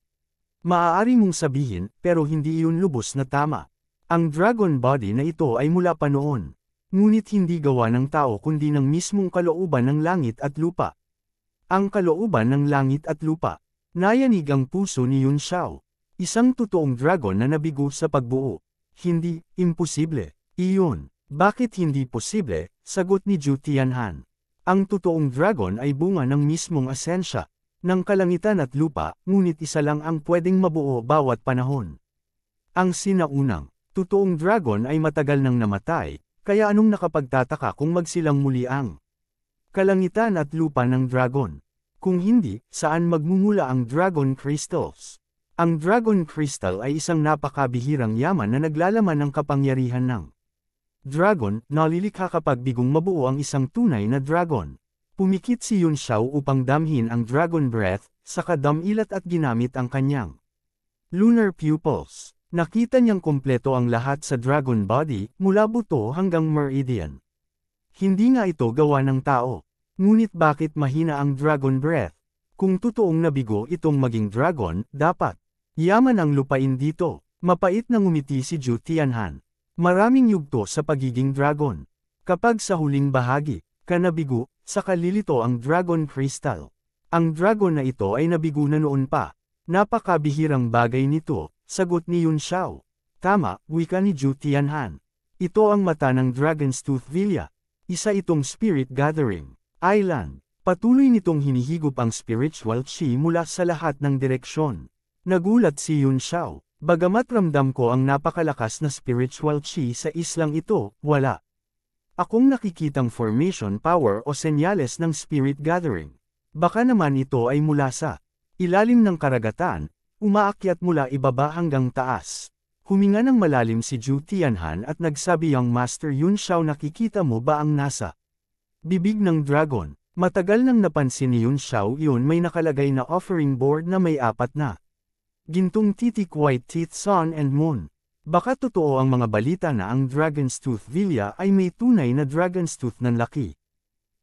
B: Maaari mong sabihin, pero hindi iyon lubos na tama. Ang dragon body na ito ay mula pa noon. Ngunit hindi gawa ng tao kundi ng mismong kalooban ng langit at lupa. Ang kalooban ng langit at lupa. Nayanig ang puso ni Yun Xiao. Isang totoong dragon na nabigo sa pagbuo. Hindi, imposible. Iyon. Bakit hindi posible? Sagot ni Zhu Tianhan. Ang totoong dragon ay bunga ng mismong asensya ng kalangitan at lupa, ngunit isa lang ang pwedeng mabuo bawat panahon. Ang sinaunang, totoong dragon ay matagal nang namatay, kaya anong nakapagtataka kung magsilang muli ang kalangitan at lupa ng dragon? Kung hindi, saan magmumula ang dragon crystals? Ang dragon crystal ay isang napakabihirang yaman na naglalaman ng kapangyarihan ng dragon, nalilikha kapag bigong mabuo ang isang tunay na dragon. Pumikit si Yun Xiao upang damhin ang dragon breath, saka damilat at ginamit ang kanyang lunar pupils. Nakita niyang kompleto ang lahat sa dragon body, mula buto hanggang meridian. Hindi nga ito gawa ng tao. Ngunit bakit mahina ang dragon breath? Kung totoong nabigo itong maging dragon, dapat yaman ang lupain dito. Mapait na ngumiti si Zhu Tianhan. Maraming yugto sa pagiging dragon. Kapag sa huling bahagi ka nabigo, saka lilito ang dragon crystal. Ang dragon na ito ay nabigo na noon pa. Napakabihirang bagay nito, sagot ni Yun Xiao. Tama, wika ni Zhu Tianhan. Ito ang mata ng Dragon's Tooth Villa. Isa itong spirit gathering island. Patuloy nitong hinihigop ang spiritual chi mula sa lahat ng direksyon. Nagulat si Yun Xiao. Bagamat ramdam ko ang napakalakas na spiritual chi sa islang ito, wala akong nakikitang formation power o senyales ng spirit gathering. Baka naman ito ay mula sa ilalim ng karagatan, umaakyat mula ibaba hanggang taas. Huminga ng malalim si Zhu Tianhan at nagsabi ang Master Yun Xiao, nakikita mo ba ang nasa bibig ng dragon? Matagal nang napansin ni Yun Xiao iyon, may nakalagay na offering board na may 4 na gintong titik, white teeth, sun and moon. Baka totoo ang mga balita na ang Dragon's Tooth Villa ay may tunay na Dragon's Tooth ng laki.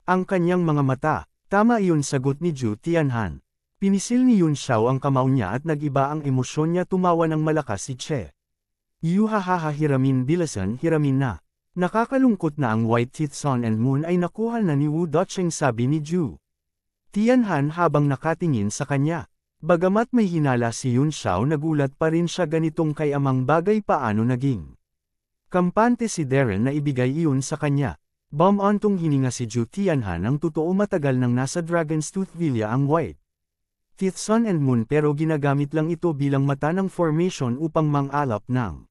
B: Ang kanyang mga mata, tama iyon, sagot ni Zhu Tianhan. Pinisil ni Yun Xiao ang kamao niya at nag-iba ang emosyon niya, tumawa ng malakas si Che. Yuhahaha, hiramin bilasan, hiramin na. Nakakalungkot na ang white teeth, sun and moon ay nakuha na ni Wu Docheng, sabi ni Zhu Tianhan habang nakatingin sa kanya. Bagamat may hinala si Yun Xiao, nagulat pa rin siya, ganitong kayamang bagay paano naging kampante si Darren na ibigay iyon sa kanya. Bumantong hininga si Zhu Tianhan, ang totoo matagal nang nasa Dragon's Tooth Villa ang white teeth, sun and moon, pero ginagamit lang ito bilang mata ng formation upang mang-alap ng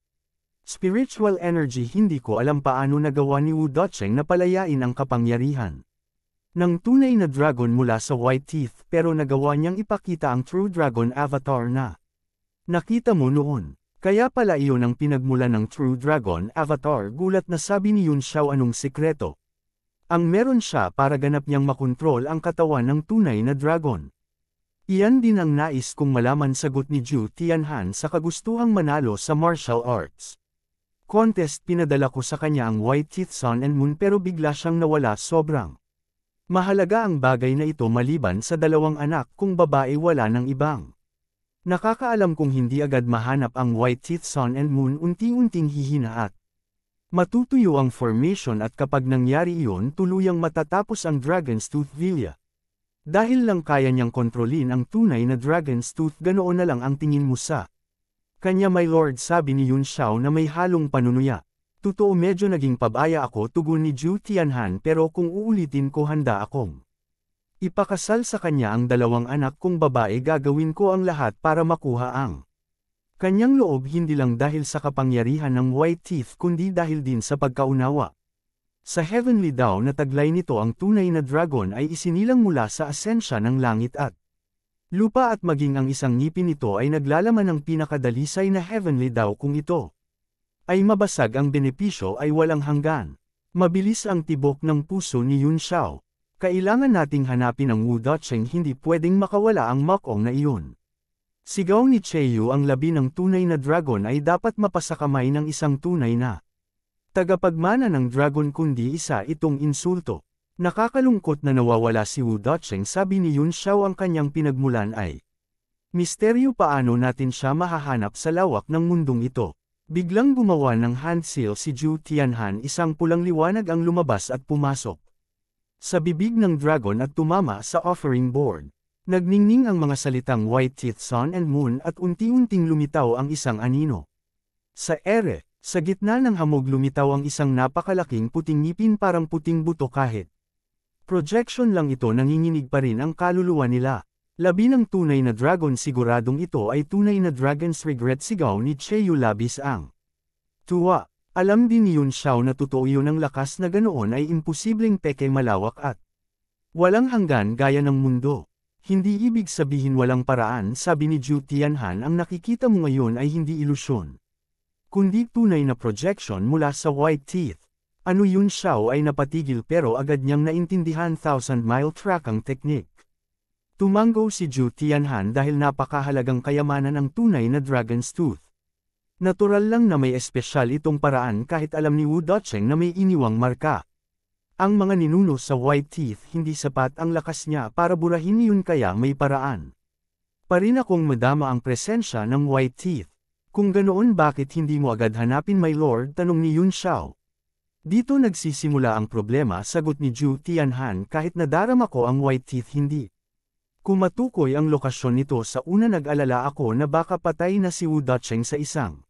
B: spiritual energy. Hindi ko alam paano nagawa ni Wu Docheng na palayain ang kapangyarihan ng tunay na dragon mula sa white teeth, pero nagawa niyang ipakita ang true dragon avatar na nakita mo noon. Kaya pala iyon ang pinagmula ng true dragon avatar. Gulat na sabi ni Yun Xiao, anong sikreto? Ang meron siya para ganap niyang makontrol ang katawan ng tunay na dragon. Iyan din ang nais kong malaman, sagot ni Zhu Tianhan sa kagustuhang manalo sa martial arts contest. Pinadala ko sa kanya ang White Teeth Sun and Moon pero bigla siyang nawala. Sobrang mahalaga ang bagay na ito maliban sa dalawang anak kong babae, wala ng ibang nakakaalam. Kung hindi agad mahanap ang White Teeth Sun and Moon, unti-unting hihina at matutuyo ang formation at kapag nangyari iyon tuluyang matatapos ang Dragon's Tooth Villa. Dahil lang kaya niyang kontrolin ang tunay na Dragon's Tooth, ganoon na lang ang tingin mo sa kanya, my lord, sabi ni Yun Xiao na may halong panunuya. Totoo, medyo naging pabaya ako, tugon ni Zhu Tianhan, pero kung uulitin ko, handa akong ipakasal sa kanya ang dalawang anak kong babae. Gagawin ko ang lahat para makuha ang kanyang loob, hindi lang dahil sa kapangyarihan ng White Teeth kundi dahil din sa pagkaunawa. Sa Heavenly daw na taglay nito, ang tunay na dragon ay isinilang mula sa asensya ng langit at lupa at maging ang isang ngipin nito ay naglalaman ng pinakadalisay na Heavenly daw. Kung ito ay mabasag, ang benepisyo ay walang hanggan. Mabilis ang tibok ng puso ni Yun Xiao. Kailangan nating hanapin ang Wu Docheng, hindi pwedeng makawala ang Mokong na iyon. Sigaw ni Cheyu, ang labi ng tunay na dragon ay dapat mapasakamay ng isang tunay na tagapagmana ng dragon, kundi isa itong insulto. Nakakalungkot na nawawala si Wu Docheng, sabi ni Yun Xiao. Ang kanyang pinagmulan ay misteryo. Paano natin siya mahahanap sa lawak ng mundong ito? Biglang gumawa ng hand seal si Zhu Tianhan, isang pulang liwanag ang lumabas at pumasok sa bibig ng dragon at tumama sa offering board. Nagningning ang mga salitang White Teeth Sun and Moon at unti-unting lumitaw ang isang anino. Sa ere, sa gitna ng hamog, lumitaw ang isang napakalaking puting ngipin, parang puting buto. Kahit projection lang ito, nanginginig pa rin ang kaluluwa nila. Labi ng tunay na dragon, siguradong ito ay tunay na dragon's regret, sigaw ni Cheyu, labis ang tuwa. Alam din ni Yun Xiao na totoo yun, ang lakas na ganoon ay imposibleng peke, malawak at walang hanggan gaya ng mundo. Hindi ibig sabihin walang paraan, sabi ni Zhu Tianhan, ang nakikita mo ngayon ay hindi ilusyon kundi tunay na projection mula sa White Teeth. Ano? Yun Xiao ay napatigil pero agad niyang naintindihan, 1,000-mile track ang teknik. Tumango si Zhu Tianhan dahil napakahalagang kayamanan ang tunay na Dragon's Tooth. Natural lang na may espesyal itong paraan, kahit alam ni Wu Docheng na may iniwang marka ang mga ninuno sa White Teeth. Hindi sapat ang lakas niya para burahin yun, kaya may paraan pa rin akong madama ang presensya ng White Teeth. Kung ganoon, bakit hindi mo agad hanapin, my lord? Tanong ni Yun Xiao. Dito nagsisimula ang problema, sagot ni Zhu Tianhan. Kahit nadarama ko ang White Teeth, hindi kumatukoy ang lokasyon nito. Sa una nag-alala ako na baka patay na si Wu Docheng sa isang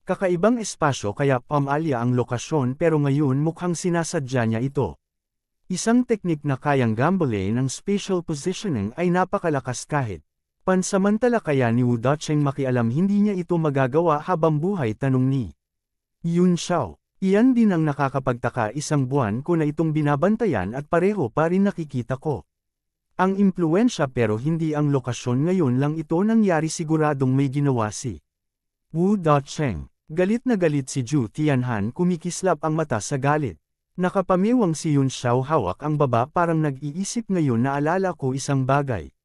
B: kakaibang espasyo kaya pamalya ang lokasyon, pero ngayon mukhang sinasadya niya ito. Isang teknik na kayang gambling ng spatial positioning ay napakalakas kahit pansamantala, kaya ni Wu Docheng makialam hindi niya ito magagawa habang buhay? Tanong ni Yun Xiao. Iyan din ang nakakapagtaka, isang buwan ko na itong binabantayan at pareho pa rin nakikita ko ang impluensya, pero hindi ang lokasyon. Ngayon lang ito nangyari, siguradong may ginawa si Wu Docheng. Galit na galit si Zhu Tianhan, kumikislap ang mata sa galit. Nakapamiwang si Yun Xiao, hawak ang baba, parang nag-iisip. Ngayon naalala ko isang bagay.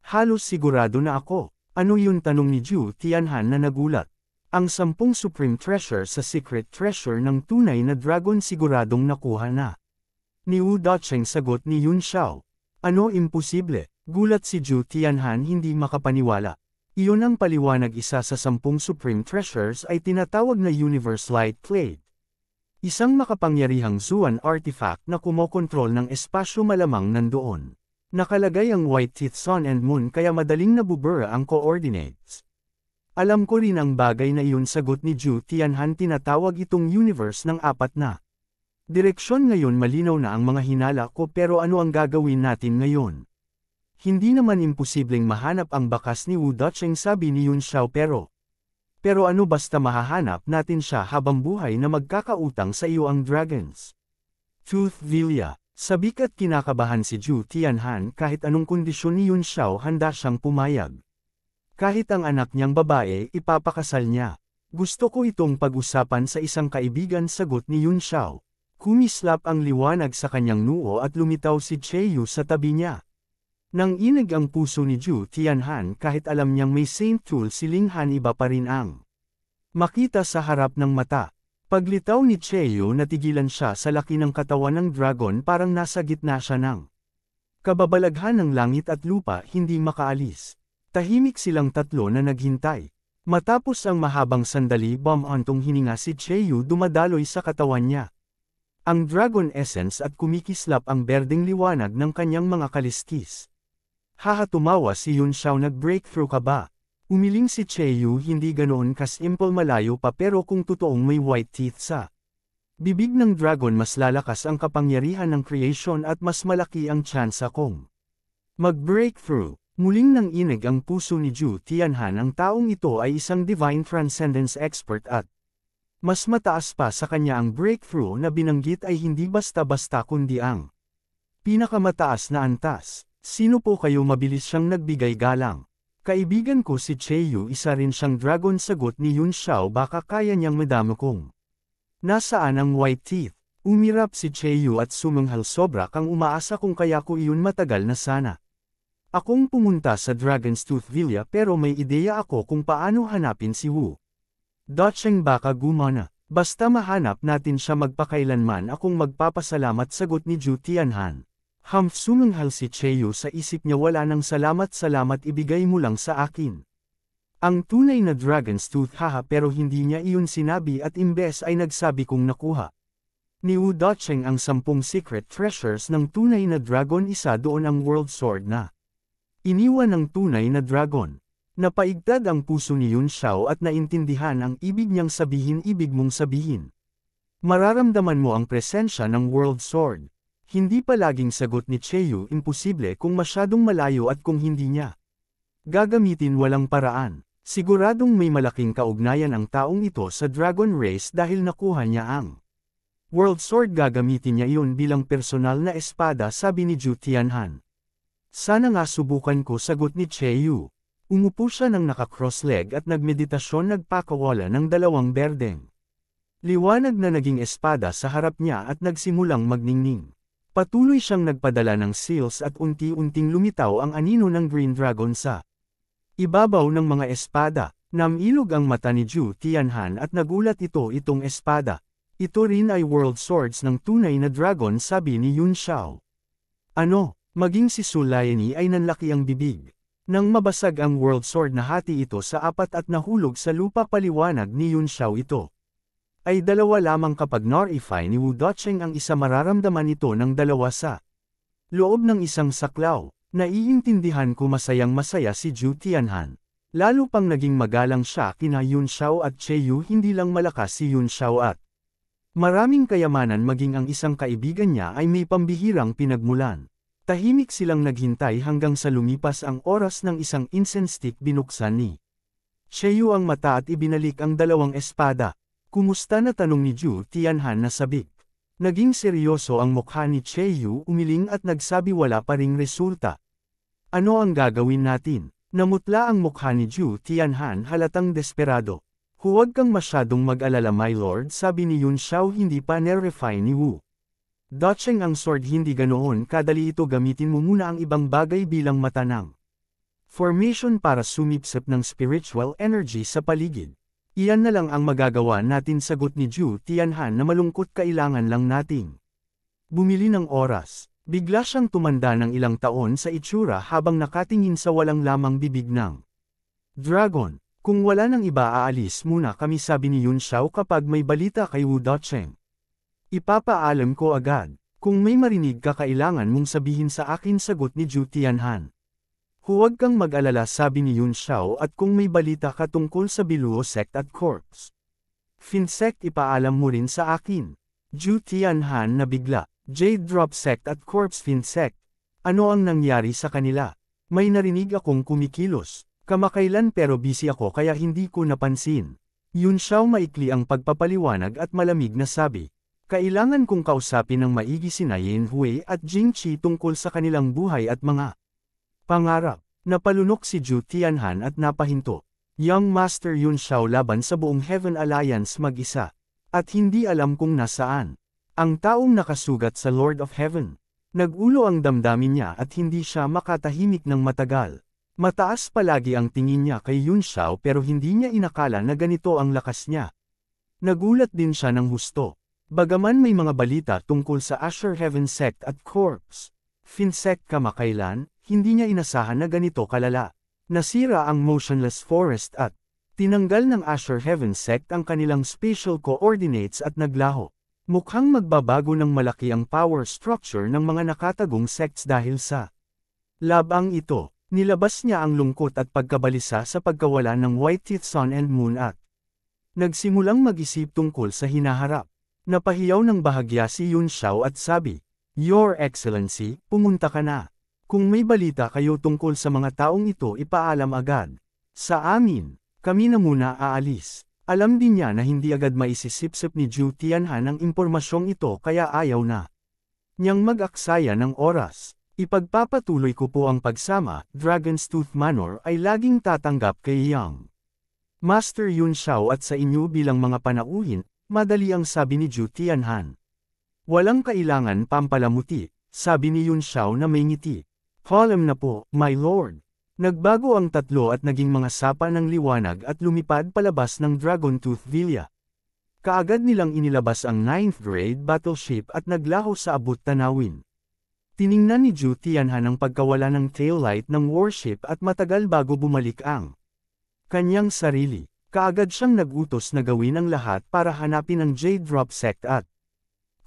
B: Halos sigurado na ako. Ano yun? Tanong ni Zhu Tianhan na nagulat. Ang 10 Supreme Treasure sa Secret Treasure ng tunay na dragon, siguradong nakuha na ni Wu Docheng, sagot ni Yun Xiao. Ano? Imposible. Gulat si Zhu Tianhan, hindi makapaniwala. Iyon ang paliwanag, isa sa 10 Supreme Treasures ay tinatawag na Universe Light Plate. Isang makapangyarihang Zuan artifact na kumokontrol ng espasyo, malamang nandoon nakalagay ang White Teeth Sun and Moon, kaya madaling nabubura ang coordinates. Alam ko rin ang bagay na iyon, sagot ni Zhu Tianhan. Tinatawag itong universe ng 4 na direksyon. Ngayon malinaw na ang mga hinala ko, pero ano ang gagawin natin ngayon? Hindi naman imposibleng mahanap ang bakas ni Wu Docheng, sabi ni Yun Xiao, pero ano, basta mahahanap natin siya habang buhay na magkakautang sa iyo ang Dragon's Tooth Villa. Sabik at kinakabahan si Zhu Tianhan, kahit anong kondisyon ni Yun Xiao handa siyang pumayag. Kahit ang anak niyang babae, ipapakasal niya. Gusto ko itong pag-usapan sa isang kaibigan, sagot ni Yun Xiao. Kumislap ang liwanag sa kanyang noo at lumitaw si Cheyu sa tabi niya. Nang inig ang puso ni Zhu Tianhan kahit alam niyang may Saint Tool si Ling Han iba pa rin ang makita sa harap ng mata. Paglitaw ni Cheyu natigilan siya sa laki ng katawan ng dragon parang nasa gitna siya ng kababalaghan ng langit at lupa hindi makaalis. Tahimik silang tatlo na naghintay. Matapos ang mahabang sandali bumantong hininga si Cheyu dumadaloy sa katawan niya. Ang dragon essence at kumikislap ang berdeng liwanag ng kanyang mga kaliskis. Haha tumawa si Yun Xiao nag-breakthrough ka ba? Umiling si Cheyu hindi ganoon kasimple malayo pa pero kung totoong may white teeth sa bibig ng dragon mas lalakas ang kapangyarihan ng creation at mas malaki ang tsansa kung mag-breakthrough. Muling nang inig ang puso ni Zhu Tianhan ang taong ito ay isang divine transcendence expert at mas mataas pa sa kanya ang breakthrough na binanggit ay hindi basta-basta kundi ang pinakamataas na antas. Sino po kayo mabilis siyang nagbigay galang? Kaibigan ko si Cheyu isa rin siyang dragon sagot ni Yun Xiao baka kaya niyang madamo kung nasaan ang white teeth. Umirap si Cheyu at sumanghal sobra kang umaasa kung kaya ko iyon matagal na sana. Akong pumunta sa Dragon's Tooth Villa pero may ideya ako kung paano hanapin si Wu Docheng baka gumana. Basta mahanap natin siya magpakailanman akong magpapasalamat sagot ni Zhu Tianhan. Sumanghal si Cheyu sa isip niya wala nang salamat ibigay mo lang sa akin. Ang tunay na Dragon's Tooth haha pero hindi niya iyon sinabi at imbes ay nagsabi kong nakuha ni Wu Docheng ang 10 secret treasures ng tunay na dragon isa doon ang World Sword na iniwan ng tunay na dragon. Napaigtad ang puso ni Yun Xiao at naintindihan ang ibig niyang sabihin ibig mong sabihin. Mararamdaman mo ang presensya ng World Sword. Hindi palaging sagot ni Cheyu imposible kung masyadong malayo at kung hindi niya gagamitin walang paraan. Siguradong may malaking kaugnayan ang taong ito sa Dragon Race dahil nakuha niya ang World Sword gagamitin niya iyon bilang personal na espada sabi ni Zhu Tianhan. Sana nga subukan ko sagot ni Cheyu. Umupo siya ng naka-cross leg at nagmeditasyon nagpakawala ng 2 berdeng liwanag na naging espada sa harap niya at nagsimulang magningning. Patuloy siyang nagpadala ng seals at unti-unting lumitaw ang anino ng Green Dragon sa ibabaw ng mga espada. Namilog ang mata ni Zhu Tianhan at nagulat itong espada. Ito rin ay World Swords ng tunay na dragon sabi ni Yun Xiao. Ano, maging si Su Laiani ay nanlaki ang bibig. Nang mabasag ang World Sword na hati ito sa 4 at nahulog sa lupa paliwanag ni Yun Xiao ito ay 2 lamang kapag norify ni Wu Docheng ang isa mararamdaman ito ng 2 sa loob ng isang saklaw. Naiintindihan ko masayang masaya si Zhu Tianhan. Lalo pang naging magalang siya kina Yun Xiao at Cheyu hindi lang malakas si Yun Xiao at maraming kayamanan maging ang isang kaibigan niya ay may pambihirang pinagmulan. Tahimik silang naghintay hanggang sa lumipas ang oras ng isang incense stick binuksan ni Cheyu ang mata at ibinalik ang 2 espada. Kumusta na tanong ni Zhu Tianhan na sabik. Naging seryoso ang mukha ni Cheyu umiling at nagsabi wala pa ring resulta. Ano ang gagawin natin? Namutla ang mukha ni Zhu Tianhan halatang desperado. Huwag kang masyadong mag-alala my lord sabi ni Yun Xiao hindi pa nerefine ni Wu Docheng ang sword hindi ganoon kadali ito gamitin mo muna ang ibang bagay bilang mata ng formation para sumipsip ng spiritual energy sa paligid. Iyan na lang ang magagawa natin sagot ni Zhu Tianhan na malungkot kailangan lang nating bumili ng oras. Bigla siyang tumanda ng ilang taon sa itsura habang nakatingin sa walang lamang bibig ng dragon. Kung wala nang iba aalis muna kami sabi ni Yun Xiao kapag may balita kay Wu Docheng. Ipapaalam ko agad. Kung may marinig ka kailangan mong sabihin sa akin sagot ni Zhu Tianhan. Huwag kang mag-alala sabi ni Yun Xiao at kung may balita ka tungkol sa Biluo Sect at Corpse Finsect ipaalam mo rin sa akin. Zhu Tianhan na bigla. Jade Drop Sect at Corpse Finsect. Ano ang nangyari sa kanila? May narinig akong kumikilos. Kamakailan pero busy ako kaya hindi ko napansin. Yun Xiao maikli ang pagpapaliwanag at malamig na sabi. Kailangan kong kausapin ng maigi sina Yin Hui at Jing Qi tungkol sa kanilang buhay at mga pangarap. Napalunok si Zhu Tianhan at napahinto. Young Master Yun Xiao laban sa buong Heaven Alliance mag-isa. At hindi alam kung nasaan. Ang taong nakasugat sa Lord of Heaven. Nagulo ang damdamin niya at hindi siya makatahimik ng matagal. Mataas palagi ang tingin niya kay Yun Xiao pero hindi niya inakala na ganito ang lakas niya. Nagulat din siya ng husto. Bagaman may mga balita tungkol sa Asher Heaven Sect at Corps Finsect kamakailan, hindi niya inasahan na ganito kalala. Nasira ang Motionless Forest at tinanggal ng Asher Heaven Sect ang kanilang spatial coordinates at naglaho. Mukhang magbabago ng malaki ang power structure ng mga nakatagong sects dahil sa labang ito. Nilabas niya ang lungkot at pagkabalisa sa pagkawala ng White Teeth Sun and Moon at nagsimulang mag-isip tungkol sa hinaharap. Napahiyaw ng bahagya si Yun Xiao at sabi, "Your Excellency, pumunta ka na. Kung may balita kayo tungkol sa mga taong ito ipaalam agad. Sa amin, kami na muna aalis." Alam din niya na hindi agad maisisipsip ni Zhu Tianhan ang impormasyong ito kaya ayaw na niyang mag-aksaya ng oras. Ipagpapatuloy ko po ang pagsama, Dragon's Tooth Manor ay laging tatanggap kay Yang Master Yun Xiao at sa inyo bilang mga panauhin, madali ang sabi ni Zhu Tianhan. Walang kailangan pampalamuti, sabi ni Yun Xiao na may ngiti. Alam na po, my lord. Nagbago ang tatlo at naging mga sapa ng liwanag at lumipad palabas ng Dragon Tooth Villa. Kaagad nilang inilabas ang 9th grade battleship at naglaho sa abot tanawin. Tiningnan ni Zhu Tianhan ang pagkawala ng taillight ng warship at matagal bago bumalik ang kanyang sarili. Kaagad siyang nagutos na gawin ang lahat para hanapin ang Jade Drop Sect at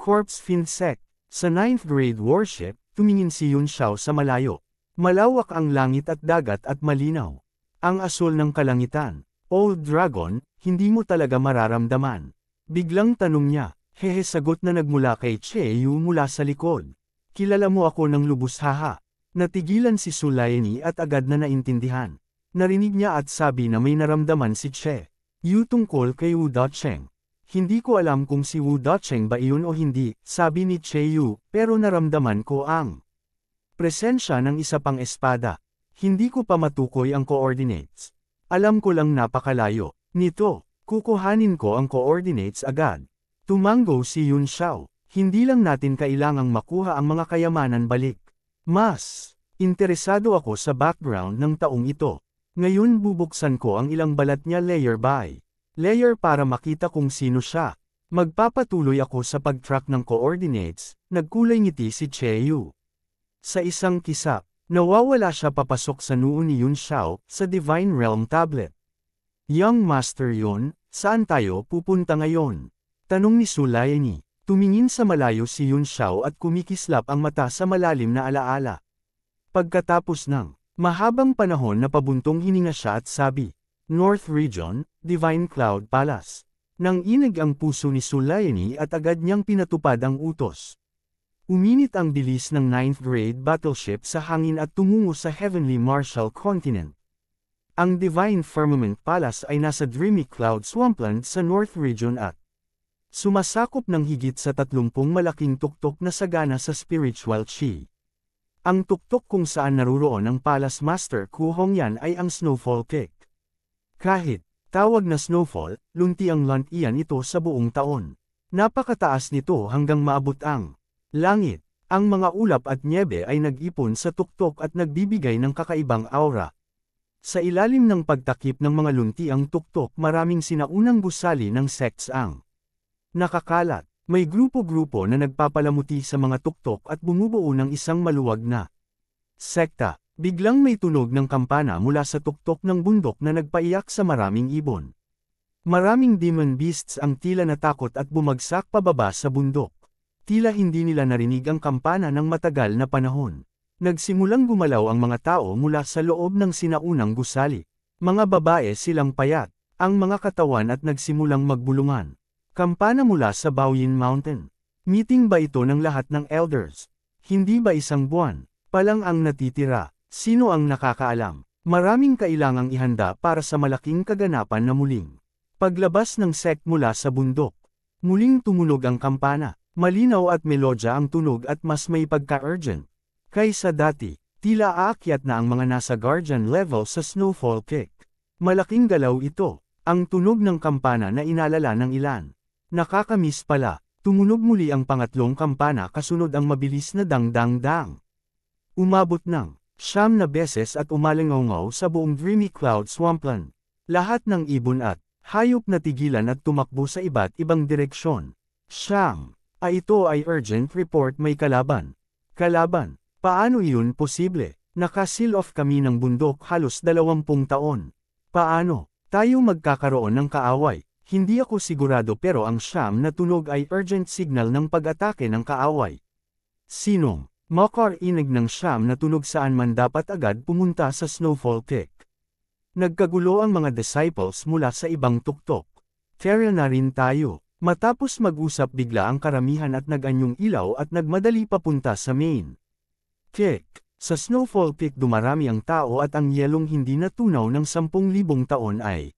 B: Corpse Fin Sect. Sa 9th grade warship, tumingin si Yun Xiao sa malayo. Malawak ang langit at dagat at malinaw. Ang asul ng kalangitan. Old Dragon, hindi mo talaga mararamdaman. Biglang tanong niya, hehe sagot na nagmula kay Che Yu mula sa likod. Kilala mo ako ng lubos haha. Natigilan si Sulayani at agad na naintindihan. Narinig niya at sabi na may naramdaman si Che Yu tungkol kay Wu Dacheng. Hindi ko alam kung si Wu Dacheng ba iyon o hindi, sabi ni Che Yu, pero naramdaman ko ang presensya ng isa pang espada. Hindi ko pa matukoy ang coordinates. Alam ko lang napakalayo. Nito, kukuhanin ko ang coordinates agad. Tumango si Yun Xiao. Hindi lang natin kailangang makuha ang mga kayamanan balik. Mas interesado ako sa background ng taong ito. Ngayon bubuksan ko ang ilang balat niya layer by layer para makita kung sino siya. Magpapatuloy ako sa pag-track ng coordinates, nagkulay ngiti si Che Yu. Sa isang kisap, nawawala siya papasok sa noo ni Yun Xiao, sa Divine Realm Tablet. Young Master Yun, saan tayo pupunta ngayon? Tanong ni Sulayani. Tumingin sa malayo si Yun Xiao at kumikislap ang mata sa malalim na alaala. Pagkatapos ng mahabang panahon na pabuntong hininga siya at sabi, North Region, Divine Cloud Palace. Nang inig ang puso ni Sulayani at agad niyang pinatupad ang utos. Uminit ang bilis ng 9th grade battleship sa hangin at tumungo sa Heavenly Martial Continent. Ang Divine Firmament Palace ay nasa Dreamy Cloud Swampland sa North Region at sumasakop ng higit sa 30 malaking tuktok na sagana sa spiritual chi. Ang tuktok kung saan naruroon ang Palace Master Ku Hongyan ay ang Snowfall Peak. Kahit tawag na snowfall, lunti ang land iyan ito sa buong taon. Napakataas nito hanggang maabot ang langit. Ang mga ulap at nyebe ay nag-ipon sa tuktok at nagbibigay ng kakaibang aura. Sa ilalim ng pagtakip ng mga lunti ang tuktok maraming sinaunang gusali ng sects ang nakakalat. May grupo-grupo na nagpapalamuti sa mga tuktok at bumubuo ng isang maluwag na sekta. Biglang may tunog ng kampana mula sa tuktok ng bundok na nagpaiyak sa maraming ibon. Maraming demon beasts ang tila natakot at bumagsak pababa sa bundok. Tila hindi nila narinig ang kampana ng matagal na panahon. Nagsimulang gumalaw ang mga tao mula sa loob ng sinaunang gusali. Mga babae silang payat, ang mga katawan at nagsimulang magbulungan. Kampana mula sa Baoyin Mountain. Meeting ba ito ng lahat ng elders? Hindi ba isang buwan pa lang ang natitira? Sino ang nakakaalam? Maraming kailangang ihanda para sa malaking kaganapan na muling paglabas ng sect mula sa bundok. Muling tumunog ang kampana. Malinaw at melodya ang tunog at mas may pagka-urgent. Kaysa dati, tila aakyat na ang mga nasa guardian level sa Snowfall Peak. Malaking galaw ito. Ang tunog ng kampana na inalala ng ilan. Nakakamiss pala. Tumunog muli ang pangatlong kampana kasunod ang mabilis na dang-dang-dang. Umabot ng 9 na beses at umalingaw sa buong Dreamy Cloud Swampland. Lahat ng ibon at hayop na tigilan at tumakbo sa iba't ibang direksyon. Ito ay urgent report, may kalaban. Kalaban? Paano iyon posible? Naka-seal off kami ng bundok halos 20 taon. Paano tayo magkakaroon ng kaaway? Hindi ako sigurado, pero ang siyam na tunog ay urgent signal ng pag-atake ng kaaway. Sinong makarinig ng siyam na tunog saan man dapat agad pumunta sa Snowfall Peak. Nagkagulo ang mga disciples mula sa ibang tuktok. Kaya na rin tayo. Matapos mag-usap, bigla ang karamihan at nag-anyong ilaw at nagmadali papunta sa main Peak. Sa Snowfall Peak dumarami ang tao at ang yelong hindi natunaw ng 10,000 taon ay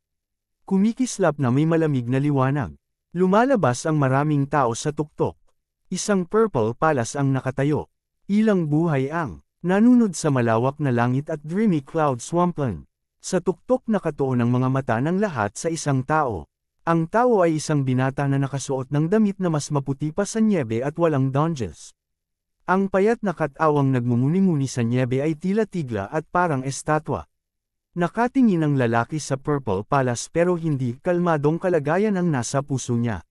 B: kumikislap na may malamig na liwanag. Lumalabas ang maraming tao sa tuktok. Isang purple palace ang nakatayo. Ilang buhay ang nanunod sa malawak na langit at Dreamy Cloud Swampland. Sa tuktok nakatuon ang mga mata ng lahat sa isang tao. Ang tao ay isang binata na nakasuot ng damit na mas maputi pa sa nyebe at walang dungeons. Ang payat na katawang nagmumuni-muni sa nyebe ay tila tigla at parang estatwa. Nakatingin ang lalaki sa Purple Palace pero hindi kalmadong kalagayan ang nasa puso niya.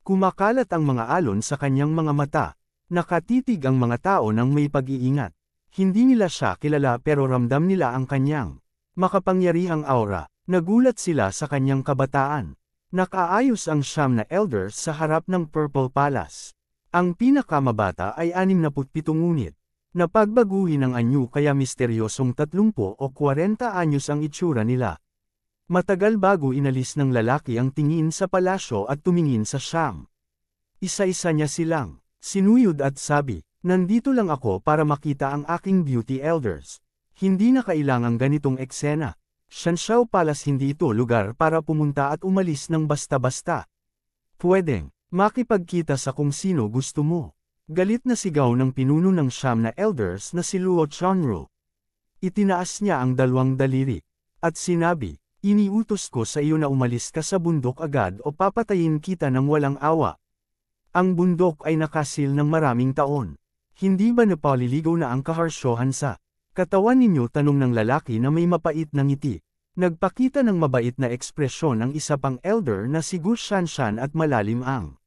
B: Kumakalat ang mga alon sa kanyang mga mata. Nakatitig ang mga tao ng may pag-iingat. Hindi nila siya kilala pero ramdam nila ang kanyang makapangyarihang aura. Nagulat sila sa kanyang kabataan. Nakaayos ang siyam na elders sa harap ng Purple Palace. Ang pinakamabata ay 67 ngunit napagbaguhin ng anyo, kaya misteryosong 30 o 40 anyos ang itsura nila. Matagal bago inalis ng lalaki ang tingin sa palasyo at tumingin sa siyam. Isa-isa niya silang sinuyod at sabi, "Nandito lang ako para makita ang aking beauty elders. Hindi na kailangang ganitong eksena. Shanshao Palace, hindi ito lugar para pumunta at umalis ng basta-basta. Pwedeng makipagkita sa kung sino gusto mo." Galit na sigaw ng pinuno ng siyam na elders na si Luo Chonru. Itinaas niya ang 2 daliri at sinabi, "Iniutos ko sa iyo na umalis ka sa bundok agad o papatayin kita ng walang awa." Ang bundok ay nakasil ng maraming taon. Hindi ba napaliligaw na ang kaharsyohan sa katawan ninyo? Tanong ng lalaki na may mapait na ngiti. Nagpakita ng mabait na ekspresyon ang isa pang elder na si Gu Shanshan at malalim ang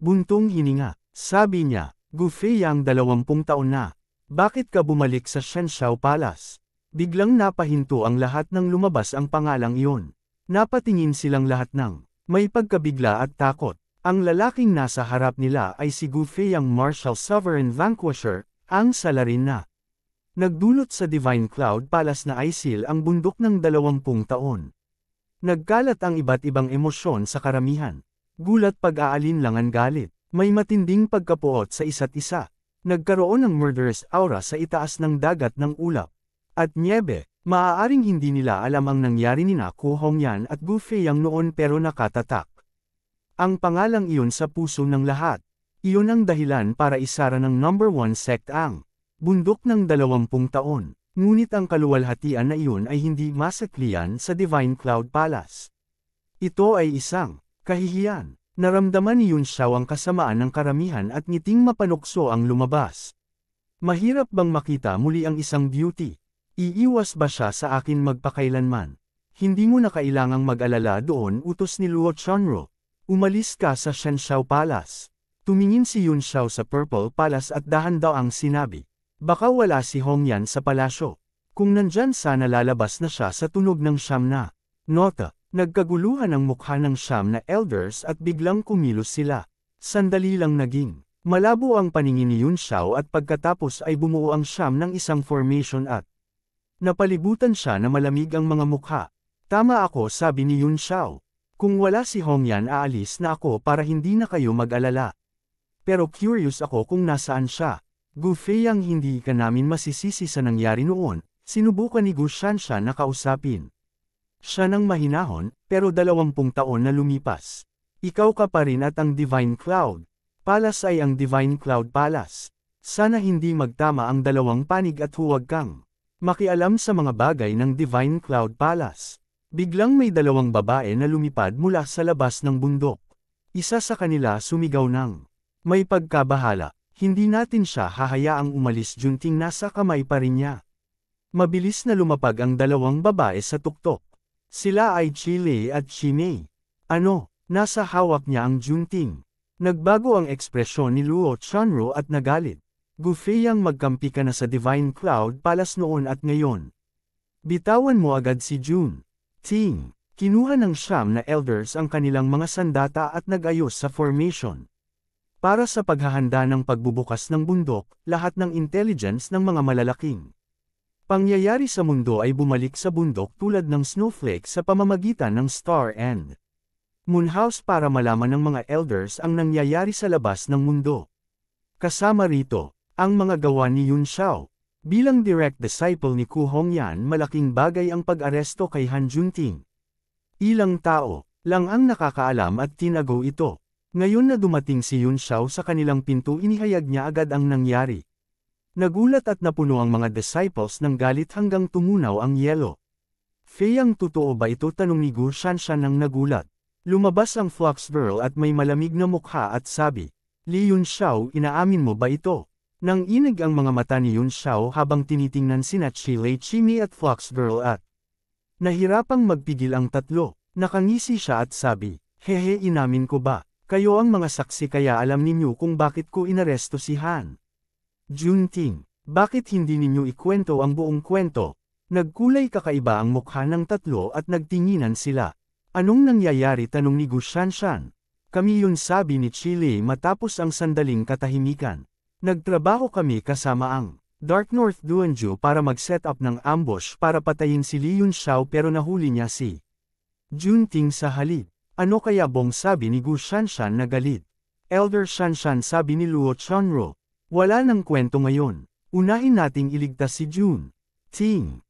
B: buntong hininga. Sabi niya, "Gu Feiyang, 20 taon na. Bakit ka bumalik sa Shanshao Palace?" Biglang napahinto ang lahat nang lumabas ang pangalang iyon. Napatingin silang lahat ng may pagkabigla at takot. Ang lalaking nasa harap nila ay si Gu Feiyang, Martial Sovereign Vanquisher, ang salarin na nagdulot sa Divine Cloud Palace na isil ang bundok ng 20 taon. Nagkalat ang iba't ibang emosyon sa karamihan. Gulat, pag-aalinlangan, galit. May matinding pagkapuot sa isa't isa. Nagkaroon ng murderous aura sa itaas ng dagat ng ulap. At nyebe, maaaring hindi nila alam ang nangyari ni Ku Hongyan at Gu Feiyang noon pero nakatatak ang pangalang iyon sa puso ng lahat. Iyon ang dahilan para isara ng number 1 sect ang bundok ng 20 taon. Ngunit ang kaluwalhatian na iyon ay hindi masaklian sa Divine Cloud Palace. Ito ay isang kahihiyan. Naramdaman ni Yun Xiao ang kasamaan ng karamihan at ngiting mapanukso ang lumabas. Mahirap bang makita muli ang isang beauty? Iiwas ba siya sa akin magpakailanman? Hindi mo na kailangang mag-alala doon, utos ni Luo Chonru. Umalis ka sa Shanshao Palace. Tumingin si Yun Xiao sa Purple Palace at dahan-daang sinabi, "Baka wala si Hongyan sa palasyo. Kung nandyan, sana lalabas na siya sa tunog ng siyam na nota." Nagkaguluhan ang mukha ng siyam na elders at biglang kumilos sila. Sandali lang naging malabo ang paningin ni Yun Xiao at pagkatapos ay bumuo ang siyam ng isang formation at napalibutan siya na malamig ang mga mukha. "Tama ako," sabi ni Yun Xiao. "Kung wala si Hongyan, aalis na ako para hindi na kayo mag-alala. Pero curious ako kung nasaan siya." "Gu Feiyang, hindi ka namin masisisi sa nangyari noon," sinubukan ni Gu Shanshan na kausapin siya ng mahinahon, pero 20 taon na lumipas. "Ikaw ka pa rin at ang Divine Cloud Palace ay ang Divine Cloud Palace. Sana hindi magtama ang dalawang panig at huwag kang makialam sa mga bagay ng Divine Cloud Palace." Biglang may 2 babae na lumipad mula sa labas ng bundok. Isa sa kanila sumigaw ng, "May pagkabahala, hindi natin siya hahayaang umalis." Junting nasa kamay pa rin niya. Mabilis na lumapag ang dalawang babae sa tuktok. Sila ay Chile at Chimay. Ano, nasa hawak niya ang Junting. Nagbago ang ekspresyon ni Luo Chanro at nagalit. Gufeyang magkampi ka na sa Divine Cloud Palace noon at ngayon. Bitawan mo agad si Jun. Ting. Kinuha ng siyam na elders ang kanilang mga sandata at nag-ayos sa formation. Para sa paghahanda ng pagbubukas ng bundok, lahat ng intelligence ng mga malalaking pangyayari sa mundo ay bumalik sa bundok tulad ng snowflake sa pamamagitan ng Star and Moonhouse para malaman ng mga elders ang nangyayari sa labas ng mundo. Kasama rito, ang mga gawa ni Yun Xiao. Bilang direct disciple ni Ku Hongyan, malaking bagay ang pag-aresto kay Han Junting. Ilang tao lang ang nakakaalam at tinago ito. Ngayon na dumating si Yun Xiao sa kanilang pinto, inihayag niya agad ang nangyari. Nagulat at napuno ang mga disciples ng galit hanggang tumunaw ang yelo. Feyang totoo ba ito? Tanong ni Gu Shanshan nang nagulat. Lumabas ang Flux Girl at may malamig na mukha at sabi, "Li Yun Xiao, inaamin mo ba ito?" Nang inig ang mga mata ni Yun Xiao habang tinitingnan sina Chile Chimay at Flux Girl at nahirapang magpigil ang tatlo. Nakangisi siya at sabi, "Hehe, inamin ko ba? Kayo ang mga saksi kaya alam ninyo kung bakit ko inaresto si Han Junting. Bakit hindi ninyo ikwento ang buong kwento?" Nagkulay kakaiba ang mukha ng tatlo at nagtinginan sila. "Anong nangyayari?" tanong ni Gu Shanshan. "Kami yun," sabi ni Chile matapos ang sandaling katahimikan. "Nagtrabaho kami kasama ang Dark North Duanju para mag-set up ng ambush para patayin si Li Yun Xiao pero nahuli niya si Junting sa halip." "Ano kaya bong?" sabi ni Gu Shanshan na galit. "Elder Shanshan," sabi ni Luo Chanro. "Wala nang kwento ngayon. Unahin nating iligtas si Jun Ting."